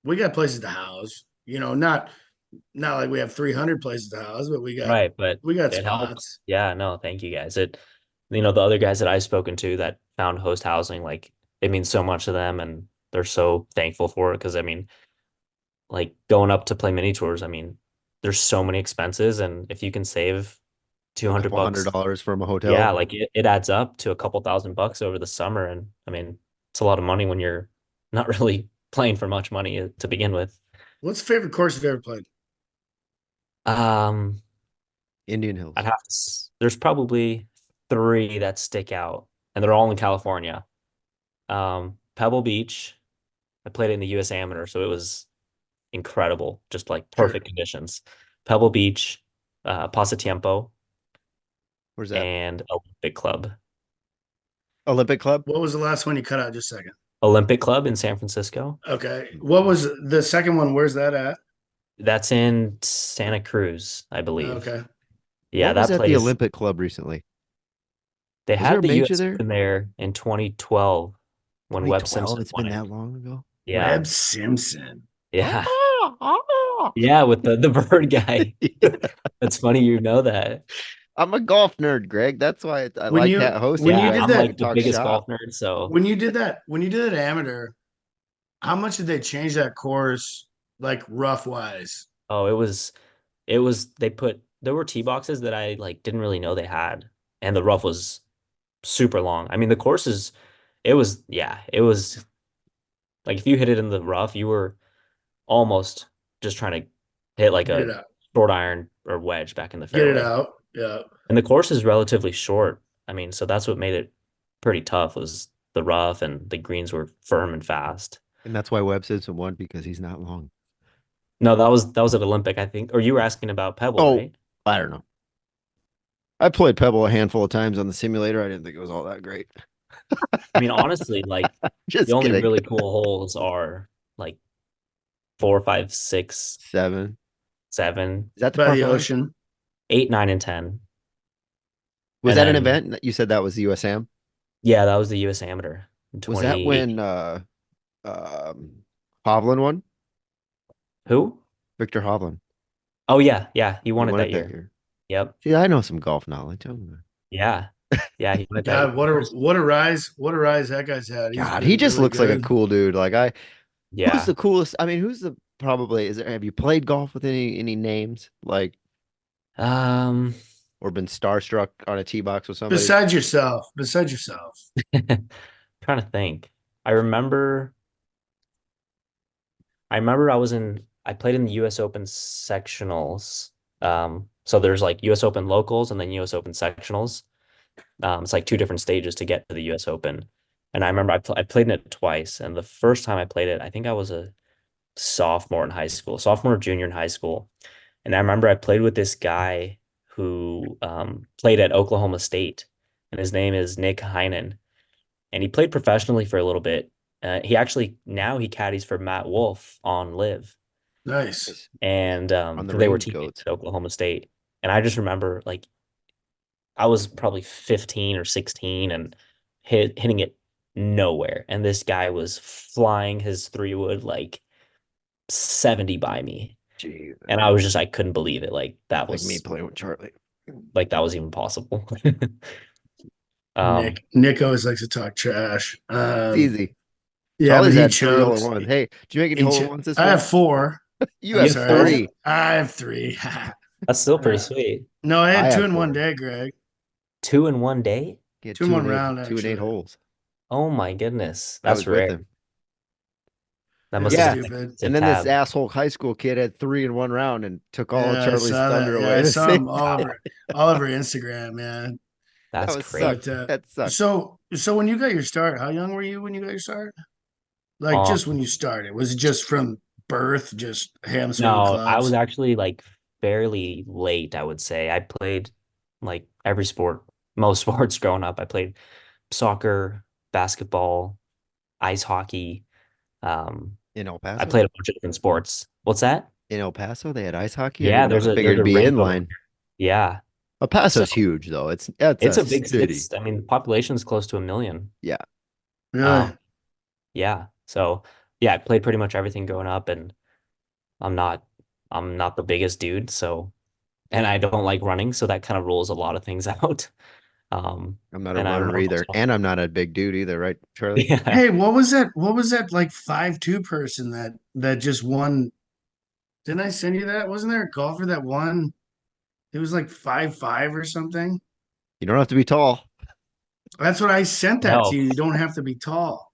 We got places to house, not like we have 300 places to house, but Right, but we got it helps. spots. Yeah, no, thank you guys. The other guys that I've spoken to that found host housing, like it means so much to them and they're so thankful for it because I mean, like going up to play mini tours, I mean, there's so many expenses and if you can save A 200 couple hundred bucks, dollars from a yeah, hotel. like it adds up to a couple $1,000 over the summer and I mean, it's a lot of money when you're not really playing for much money to begin with. What's the favorite course you've ever played? Um, Indian Hills. I'd have to. There's probably three that stick out, and they're all in California. Pebble Beach. I played it in the U.S. Amateur, so it was incredible, just like Sure. perfect conditions. Pebble Beach, Pasatiempo, Where's that? and Olympic Club. Olympic Club? What was the last one you cut out? Just a second. Olympic Club in San Francisco. Okay. What was the second one? Where's that at? That's in Santa Cruz, I believe. Okay. Yeah, What was that at the place. Olympic Club recently? They Was there had a the major U.S. there? Open there in 2012 when Webb 2012. Simpson It's won been it. that long ago. Yeah, Webb Simpson. yeah, Oh, yeah, with the bird guy. yeah. That's funny you know that. I'm a golf nerd, Greg. That's why I When like you hosting when you you Yeah, guys did I'm so I that can like the talk biggest shop. golf nerd, so when you did that amateur, how much did they change that course like rough wise? oh, there were tee boxes that I like didn't really know they had, and the rough was super long. I mean, the course is it was like if you hit it in the rough, you were almost just trying to hit like Get it a out. short iron or wedge back in the Get it fairway. out. Yeah. And the course is relatively short. I mean, so that's what made it pretty tough was the rough and the greens were firm and fast. And that's why Webb Simpson won because he's not long. No, that was at Olympic, I think. Or you were asking about Pebble, Oh, right? I don't know. I played Pebble a handful of times on the simulator. I didn't think it was all that great. I mean, honestly, like the Just only kidding. really cool holes are like 4, 5, 6, 7. 7, Is that the By par the five? ocean. 8, 9, and 10. Was And that an then event? You said that was the USM? yeah, that was the US Amateur in Was that when 2018. Hovland won? Who? Victor Hovland. Oh yeah, yeah, he He won it won it that that year. year. Yep. See, I know some golf knowledge. Yeah. Yeah, he won it that God, year. what a rise that guy's had. He's God, he been just really looks like a good. cool dude. Who's Yeah. the coolest? I mean, who's the probably is there have you played golf with any names like Um, or been starstruck on a tee box with somebody? Besides yourself. trying to think. I remember I played in the US Open sectionals. So there's like US Open locals and then US Open sectionals. It's like two different stages to get to the US Open. And I remember I played in it twice. And the first time I played it, I think I was a sophomore in high school, sophomore or junior in high school. And I remember I played with this guy who played at Oklahoma State, and his name is Nick Heinen. And he played professionally for a little bit. He actually now he caddies for Matt Wolf on Live, Nice. Nice. and On the they were range teammates goats. at Oklahoma State. And I just remember like I was probably 15 or 16 and hitting it nowhere, and this guy was flying his 3 wood like 70 by me. Gee, And I couldn't believe it. like me playing with Charlie. Like that was even possible. um, Nick always likes to talk trash. It's easy. Yeah, but Charlie's he had 3 hole in chokes. ones. Hey, did you make any hole in ones this I week? have four. You I'm you have have sorry. 4? 3. I have three. That's still pretty Uh, sweet. no, I I had two have in one 4. day, Greg. 2 in one day? Get Two in two one and eight, round, 2 and 8 actually. holes. Oh my goodness. I That's was with rare. him. That It must was have Yeah. been like stupid. a And then this tab. asshole high school kid had 3 in one round and took all of Yeah, I Charlie's saw thunder that. Yeah, away I at the saw same him all time. over all over Instagram, man. That That's was crazy. sucked. But That sucked. so when you got your start, how young were you when you got your start? Like Um, just when you started, was it just from birth, just ham swinging no, I was clubs? actually like fairly late, I would say. I played like every sport, most sports growing up. I played soccer, basketball, ice hockey. Um, In El I Paso? played a bunch of different sports. What's that? In El Paso, they had ice hockey. I Yeah, didn't know. I figured there's it'd a be rink over inline. there. Yeah. El So Paso's huge though. It's a city. it's I mean, population's close to 1 million. Yeah. Really? Um, yeah. So yeah, I played pretty much everything growing up, and I'm not I'm not the biggest dude, so and I don't like running, so that kind of rules a lot of things out. I'm not a And I'm runner either. also And I'm not a big dude either, right, Charlie? yeah. Hey, what was that? What was that like 5'2" person that just won? Didn't I send you that? Wasn't there a golfer that won? It was like 5'5" or something. You don't have to be tall. That's what I sent that to No. you. You don't have to be tall.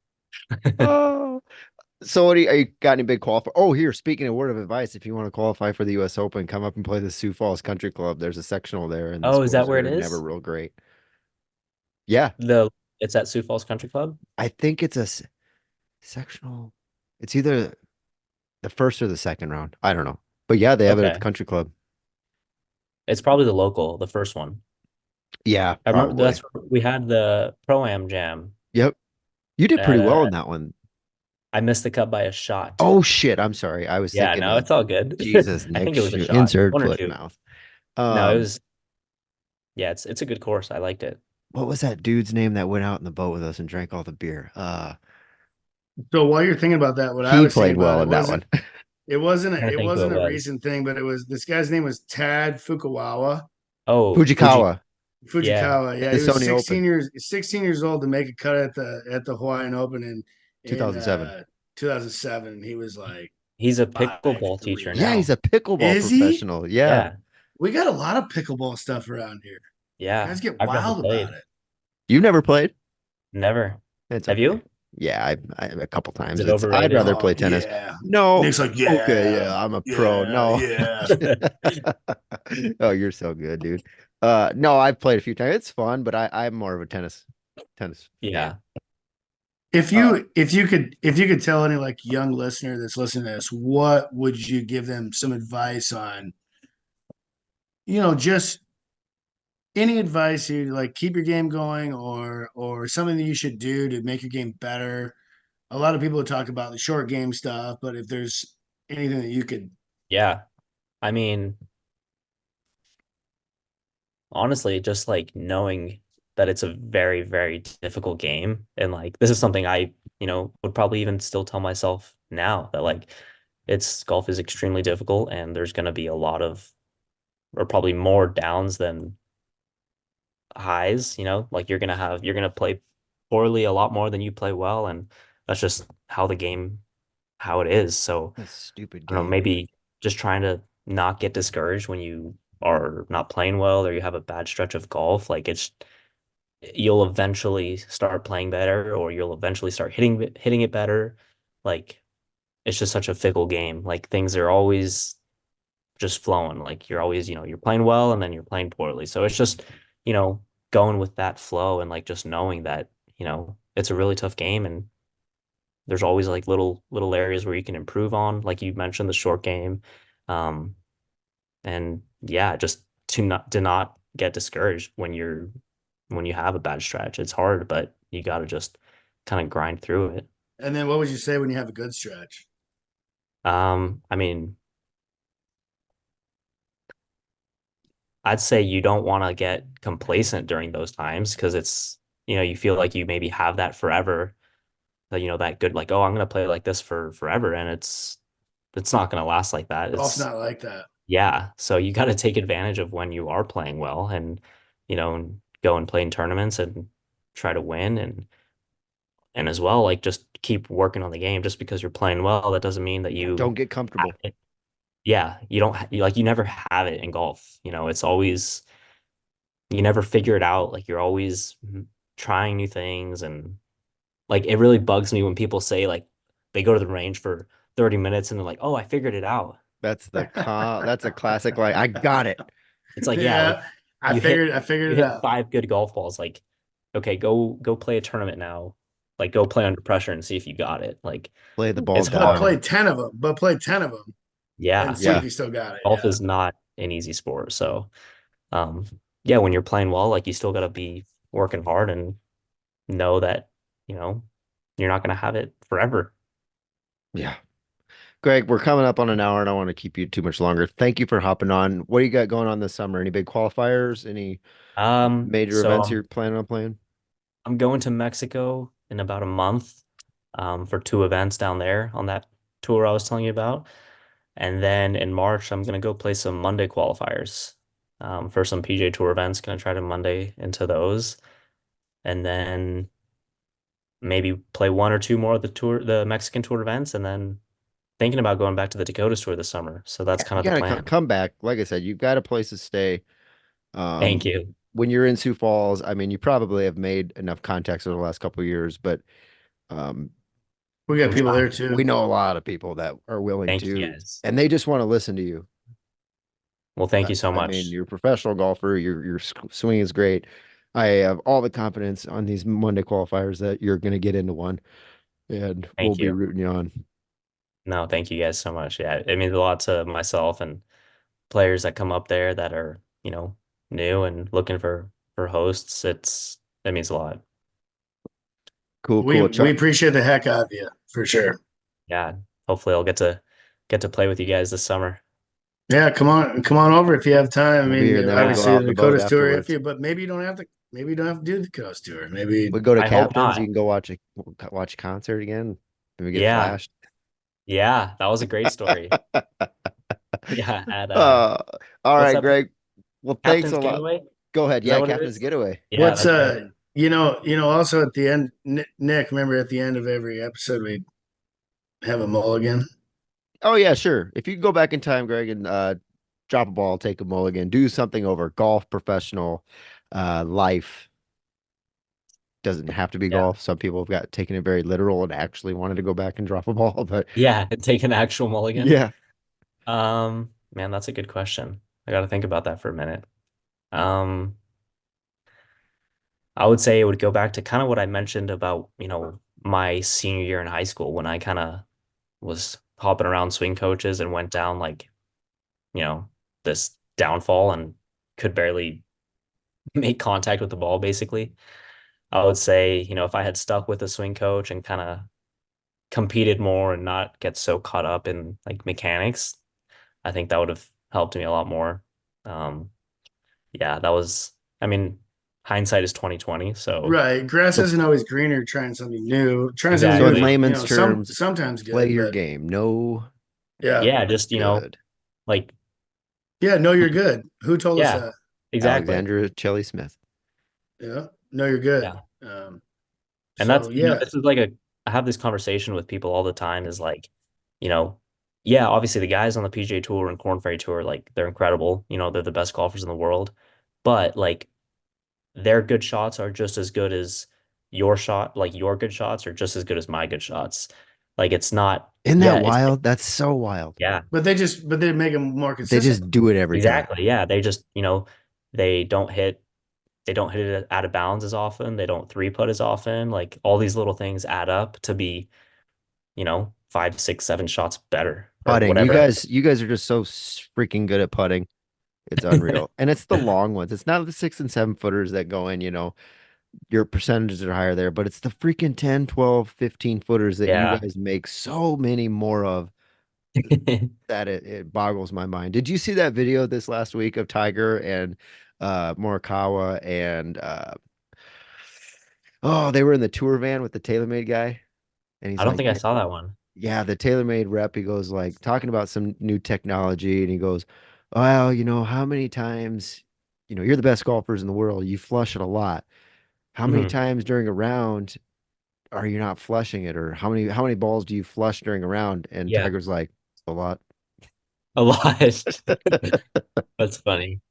Oh, So what are you got any big qualifier? Oh, here, speaking of word of advice, if you want to qualify for the US Open, come up and play the Sioux Falls Country Club. There's a sectional there and the Oh, is that scores where it are never is? real great. Yeah, The it's at Sioux Falls Country Club. I think it's a sectional. It's either the first or the second round. I don't know. But yeah, they have it at the Okay, country club. it's probably the local, the first one. Yeah, I remember probably. that's where we had the Pro-Am Jam Yep. You did at pretty well a. in that one. I missed the cut by a shot. Oh shit. I'm sorry. I was Yeah, thinking no, of it's all good. Jesus, I Nick. think it was a Shoot. shot, Insert one or foot two. mouth. No, it Um, was. Yeah, it's a good course. I liked it. what was that dude's name that went out in the boat with us and drank all the beer? So while you're thinking about that, what I He was thinking played about well it in that wasn't one. it wasn't I'm trying a, to it think who it wasn't a was. recent thing, but it was this guy's name was Tad Fukuwawa. Oh, Fuji. Fujikawa Yeah, Fujikawa. in Yeah, the he was Sony Open, 16 years old to make a cut at the Hawaiian Open in 2007. 2007. He was like he's a five pickleball teacher three. Yeah, he's now. a pickleball Is he? professional. Yeah. Yeah, We got a lot of pickleball stuff around here. yeah. Guys get I've never wild about played. it. You've never played? Never. It's Have okay. you? Yeah, I a couple Is times. it I'd overrated? rather Oh play tennis. yeah. No. Nick's like, Okay, yeah, yeah, I'm a pro. yeah, No. yeah. Oh, you're so good, dude. No, I've played a few times. It's fun, but I'm more of a tennis fan. Yeah. If Uh, you could tell any like young listener that's listening to this, what would you give them some advice on? Just any advice you like keep your game going or something that you should do to make your game better. A lot of people talk about the short game stuff, but if there's anything that you could Yeah. I mean, honestly, just like knowing that it's a very, very difficult game. And like, this is something I, would probably even still tell myself now that like, golf is extremely difficult and there's going to be a lot of, or probably more downs than highs, like you're going to play poorly a lot more than you play well. And that's just how it is. So a stupid I don't know, game. maybe just trying to not get discouraged when you are not playing well or you have a bad stretch of golf. Like you'll eventually start playing better or you'll eventually start hitting it better. Like it's just such a fickle game. Like things are always just flowing. Like you're always, you're playing well and then you're playing poorly. So it's just, you know, going with that flow and like just knowing that, it's a really tough game and there's always like little areas where you can improve on, like you mentioned the short game. Um, and yeah, just to not get discouraged when you have a bad stretch. It's hard, but you got to just kind of grind through it. and then what would you say when you have a good stretch? I mean, I'd say you don't want to get complacent during those times because you feel like you maybe have that forever, that that good, like, oh, I'm gonna play like this for forever, and it's not gonna last like that. Golf's It's not like that. Yeah, so you got to take advantage of when you are playing well and go and play in tournaments and try to win and as well like just keep working on the game. Just because you're playing well, that doesn't mean that Don't you get have comfortable. it. Yeah, you don't like you never have it in golf. It's always you never figure it out. Like you're always trying new things and like it really bugs me when people say like they go to the range for 30 minutes and they're like, "Oh, I figured it out." That's a classic line. I got it. It's like, yeah, like Yeah, you hit I figured you it hit out. five good golf balls. Like, okay, go play a tournament now. Like, go play under pressure and see if you got it. Like, Play the ball it's But hard. play down. 10 of them. But play 10 of them and Yeah, see like if Yeah. you still got it. golf Yeah. is not an easy sport. So, um, yeah, when you're playing well, like you still got to be working hard and know that you know you're not gonna have it forever. Yeah. Greg, we're coming up on an hour. I don't want to keep you too much longer. Thank you for hopping on. What do you got going on this summer? Any big qualifiers? Any major So events you're planning on playing? I'm going to Mexico in about a month, for two events down there on that tour I was telling you about. And then in March, I'm gonna go play some Monday qualifiers, for some PJ Tour events. Gonna try to Monday into those, and then maybe play one or two more of the Mexican Tour events, and then thinking about going back to the Dakotas Tour this summer. So that's Yeah, kind you of the gotta plan. come back. Like I said, you've got a place to stay. Thank Um, you. when you're in Sioux Falls, I mean, you probably have made enough contacts over the last couple of years, but um, We got I'm people there trying. We too. know a lot of people that are willing Thank you to, guys. and they just want to listen to you. Well, thank you so I mean, much. you're a professional golfer. Your swing is great. I have all the confidence on these Monday qualifiers that you're going to get into one, and we'll Thank be you. rooting you on. No, thank you guys so much. Yeah, it means a lot to myself and players that come up there that are, new and looking for hosts. It means a lot. Cool, We cool. we appreciate the heck out of you for sure. Yeah, hopefully I'll get to play with you guys this summer. Yeah, come on over if you have time. I We'll be mean, here, and then we'll go obviously out on the the boat Dakota's tour if afterwards. you, but maybe you don't have to. Maybe you don't have to do the Dakota's tour. Maybe We go to I hope Captain's. You not. can go watch a concert again. Then we get Yeah, flashed. yeah, that was a great story. Yeah, at Uh, all what's right, that? Greg. Well, thanks Captain's a lot. Getaway? Go ahead. Is that Yeah, what it Captain's is? Getaway. Yeah, what's that's right. also at the end, Nick. Remember at the end of every episode we have a mulligan. Oh yeah, sure. If you can go back in time, Greg, and drop a ball, take a mulligan, do something over golf, professional, life. Doesn't have to be Yeah. golf. Some people have got taken it very literal and actually wanted to go back and drop a ball, but Yeah, take an actual mulligan. yeah. Man, that's a good question. I got to think about that for a minute. Um, I would say it would go back to kind of what I mentioned about, my senior year in high school when I kind of was hopping around swing coaches and went down like, you know, this downfall and could barely make contact with the ball, basically. I would say, if I had stuck with a swing coach and kind of competed more and not get so caught up in like mechanics, I think that would have helped me a lot more. Um, yeah, I mean, hindsight is 2020, so Right, grass So, isn't always greener. Trying something new, trying something so new in is exactly. layman's terms, sometimes play good, your but game. No yeah, Yeah, just, good. like, yeah. No, you're good. Who told us yeah, that? exactly. Alexandra Chelly Smith. Yeah, no, you're good. Yeah. And So that's, yeah, this is like I have this conversation with people all the time is like, you know, yeah, obviously the guys on the PGA Tour and Corn Ferry Tour, like, they're incredible. They're the best golfers in the world. But like their good shots are just as good as your shot, like your good shots are just as good as my good shots. Like it's not, Isn't yeah, that it's wild? That's so wild. yeah, but they make them more They consistent. just do it every time. exactly. Yeah. They just, they don't hit they don't hit it out of bounds as often. They don't three putt as often. Like all these little things add up to be, 5, 6, 7 shots better or Putting. You whatever. guys, you guys are just so freaking good at putting. It's unreal. And it's the long ones. It's not the 6 and 7 footers that go in, your percentages are higher there, but it's the freaking 10, 12, 15 footers that you Yeah. guys make so many more of that it boggles my mind. Did you see that video this last week of Tiger and Morikawa and oh, they were in the tour van with the TaylorMade guy and I he's don't like, think I saw that one. yeah, the TaylorMade rep, he goes like talking about some new technology and he goes, well, how many times, you're the best golfers in the world. You flush it a lot. How many Mhm. times during a round are you not flushing it? Or how many balls do you flush during a round? And Yeah. Tiger's like, a lot. A lot. That's funny.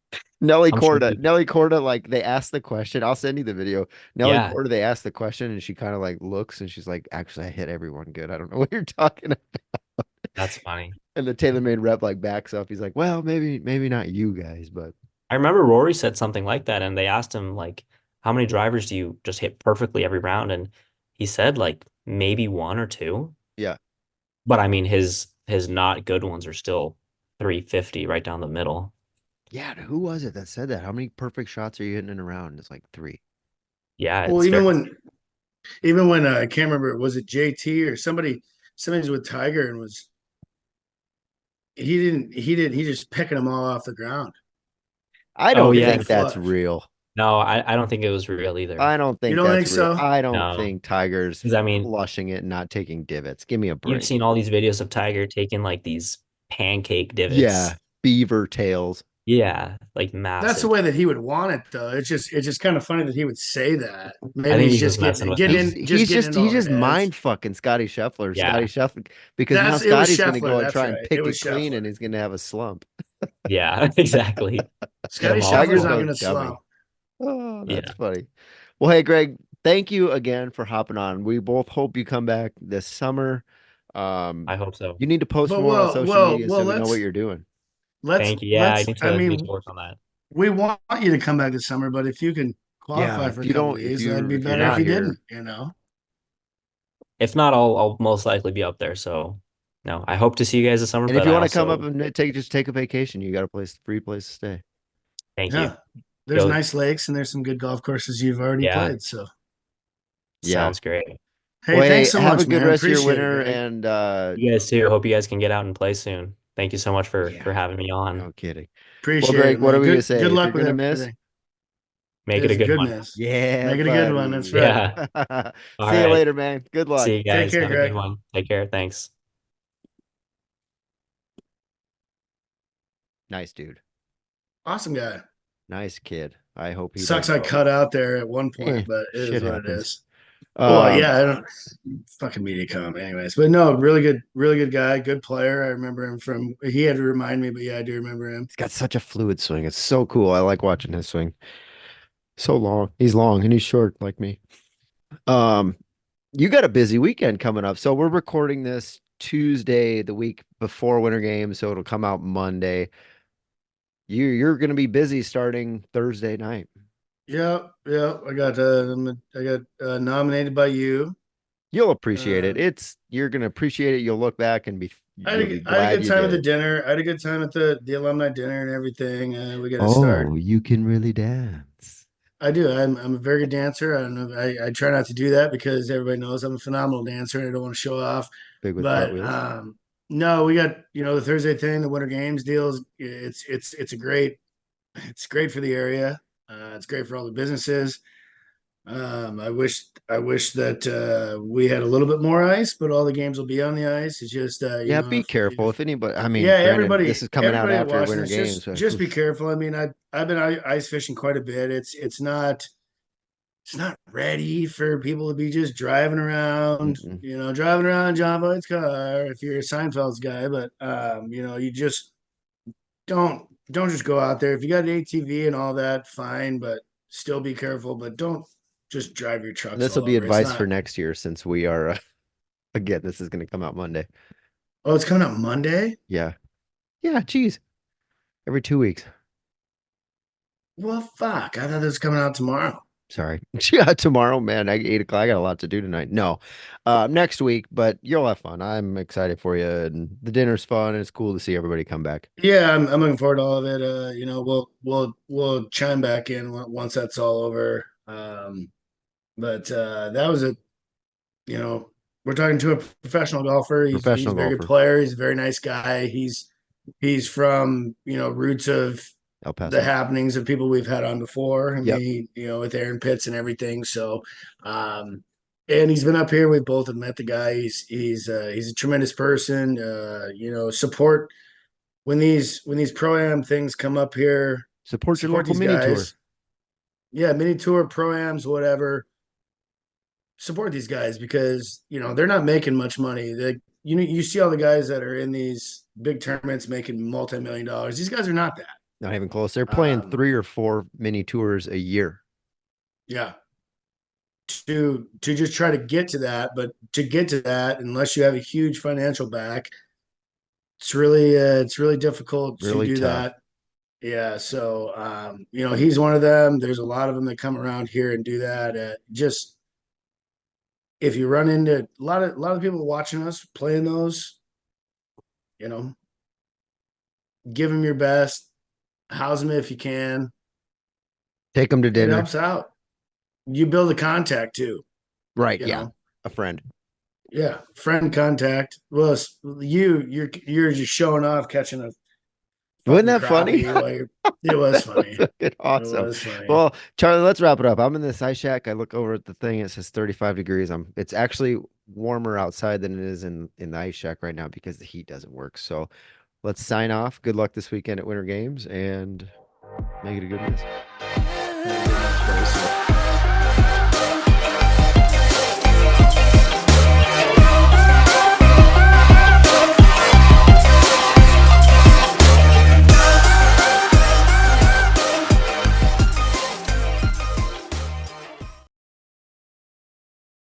Nelly I'm sure. Corda, Nelly Corda, like they asked the question. I'll send you the video. Nelly Yeah, Corda, they asked the question and she kind of like looks and she's like, actually, I hit everyone good. I don't know what you're talking about. that's funny. And the TaylorMade rep like backs up. He's like, well, maybe not you guys, but I remember Rory said something like that, and they asked him like, "How many drivers do you just hit perfectly every round?" And he said like maybe one or two. yeah. But I mean, his not good ones are still 350 right down the middle. Yeah, who was it that said that? How many perfect shots are you hitting in a round? It's like three. Yeah, Well, it's very. even when I can't remember, was it JT or somebody's with Tiger and was he just picking them all off the ground. I Oh don't He yeah, think didn't that's flush. real. no, I don't think it was real either. I don't You think don't that's think real. so? I don't No, think Tiger's because I mean, flushing it and not taking divots. Give me a you've break. seen all these videos of Tiger taking like these pancake divots. Yeah, beaver tails. Yeah, like That's the massive. way that he would want it, though. It's just kind of funny that he would say that. I Maybe think he's he's just just messing with He's them. he's getting just into he's all just their heads. mind fucking Scotty Scheffler. Scotty Yeah, Scheffler because now It was Scotty's gonna Scheffler. go and That's try and right. It pick was it clean Scheffler. and he's gonna have a slump. yeah, exactly. Get Scotty them all Scheffler's Tiger's not flowing. no going to slump. dummy. Oh, that's Yeah. funny. Well, hey Greg, thank you again for hopping on. We both hope you come back this summer. I hope so. You need to post But more on social media so we know what let's you're doing. Thank you. Yeah, I I need to mean, work on that. we want you to come back this summer, but if you can Yeah, qualify for if a you couple don't, of these, that'd be if you're better if not you here, didn't. If not, I'll most likely be up there. So no, I hope to see you guys this summer, and if but you I want to come up also and just take a vacation, you got a free place to stay. thank you. Yeah. There's Yo, nice lakes and there's some good golf courses you've already yeah, played. So, Yeah. sounds great. hey, Well, thanks hey, so have a much, good man. rest of your Appreciate it, winter, Greg. and You guys too. Hope you guys can get out and play soon. Thank you so much for yeah, having me on. no kidding. Well, Appreciate Greg, it, what are man. we gonna Good say? If you're luck with gonna miss, everything. Make It it a was a good good one. miss. yeah, Make it a good one. That's buddy. right. Yeah. All See you right. later, man. Good luck. See you Take guys. care, Have a good Greg. one. Take care. Thanks. Nice dude. Awesome guy. Nice kid. I hope he does Sucks I well. cut out there at one Eh, point, but it is shit what it happens. is. Well, Um, yeah, I don't fucking MediaCom anyways. But no, really good guy, good player. I remember him from he had to remind me, but yeah, I do remember him. he's got such a fluid swing. It's so cool. I like watching his swing. So long. He's long and he's short like me. Um, you got a busy weekend coming up. So we're recording this Tuesday, the week before Winter Games, so it'll come out Monday. You're gonna be busy starting Thursday night. Yeah, yeah. I got nominated by you. You'll appreciate it. Uh, You're gonna appreciate it. You'll look back and you'll be I had a glad good you time at did the it. dinner. I had a good time at the alumni dinner and everything. We got to start. Oh, you can really dance. I do. I'm a very good dancer. I don't know. I try not to do that because everybody knows I'm a phenomenal dancer and I don't want to show off. Big with But cartwheels. no, we got the Thursday thing, the Winter Games deals. It's great for the area. It's great for all the businesses. I wish that we had a little bit more ice, but all the games will be on the ice. It's just Yeah, be careful. If anybody, I mean, yeah, granted, this is coming out everybody after watching Winter this, Games, but just be careful. I mean, I've been ice fishing quite a bit. It's not ready for people to be just driving around, mm-mm. driving around John Boyd's car if you're a Seinfeld's guy. But you just don't just go out there. If you got an ATV and all that, fine, but still be careful. But don't just drive your trucks This will all be over. It's advice for not. next year since we are again, this is going to come out Monday. Oh, it's coming out Monday. Yeah. Yeah, geez. Every 2 weeks. Well, fuck. I thought it was coming out tomorrow. Sorry. Yeah, tomorrow, man. 8 o'clock. I got a lot to do tonight. No. Next week, but you'll have fun. I'm excited for you. And the dinner's fun and it's cool to see everybody come back. Yeah, I'm looking forward to all of it. We'll chime back in once that's all over. But that was a you know we're talking to a professional golfer. He's Professional a very good golfer, player. He's a very nice guy. He's from roots of El the Paso. happenings of people we've had on before. I Yep. mean, with Aaron Pitts and everything. So, and he's been up here. We both have met the guy. He's a tremendous person. Support when these pro-am things come up here, Support your support local these mini tour. guys. Yeah, mini tour, pro-ams, whatever. Support these guys because they're not making much money. You see all the guys that are in these big tournaments making multi-million dollars. These guys are not that. Not even close. They're playing Um, 3 or 4 mini tours a year. yeah. To just try to get to that, but to get to that, unless you have a huge financial back, it's really difficult to Really do tough. that. Yeah, so he's one of them. There's a lot of them that come around here and do that. Just if you run into a lot of people watching us playing those, you know, give them your best, house them if you can. Take them to It dinner. helps out. You build a contact too, Right. you Yeah. know. A friend. Yeah, friend contact. Well, you're just showing off catching a Wasn't fucking that funny? crappie. It was That funny. was fucking It awesome. was funny. Well, Charlie, let's wrap it up. I'm in this ice shack. I look over at the thing. It says 35 degrees. It's actually warmer outside than it is in the ice shack right now because the heat doesn't work. So let's sign off. Good luck this weekend at Winter Games and make it a good miss. Have a good night, Bryce.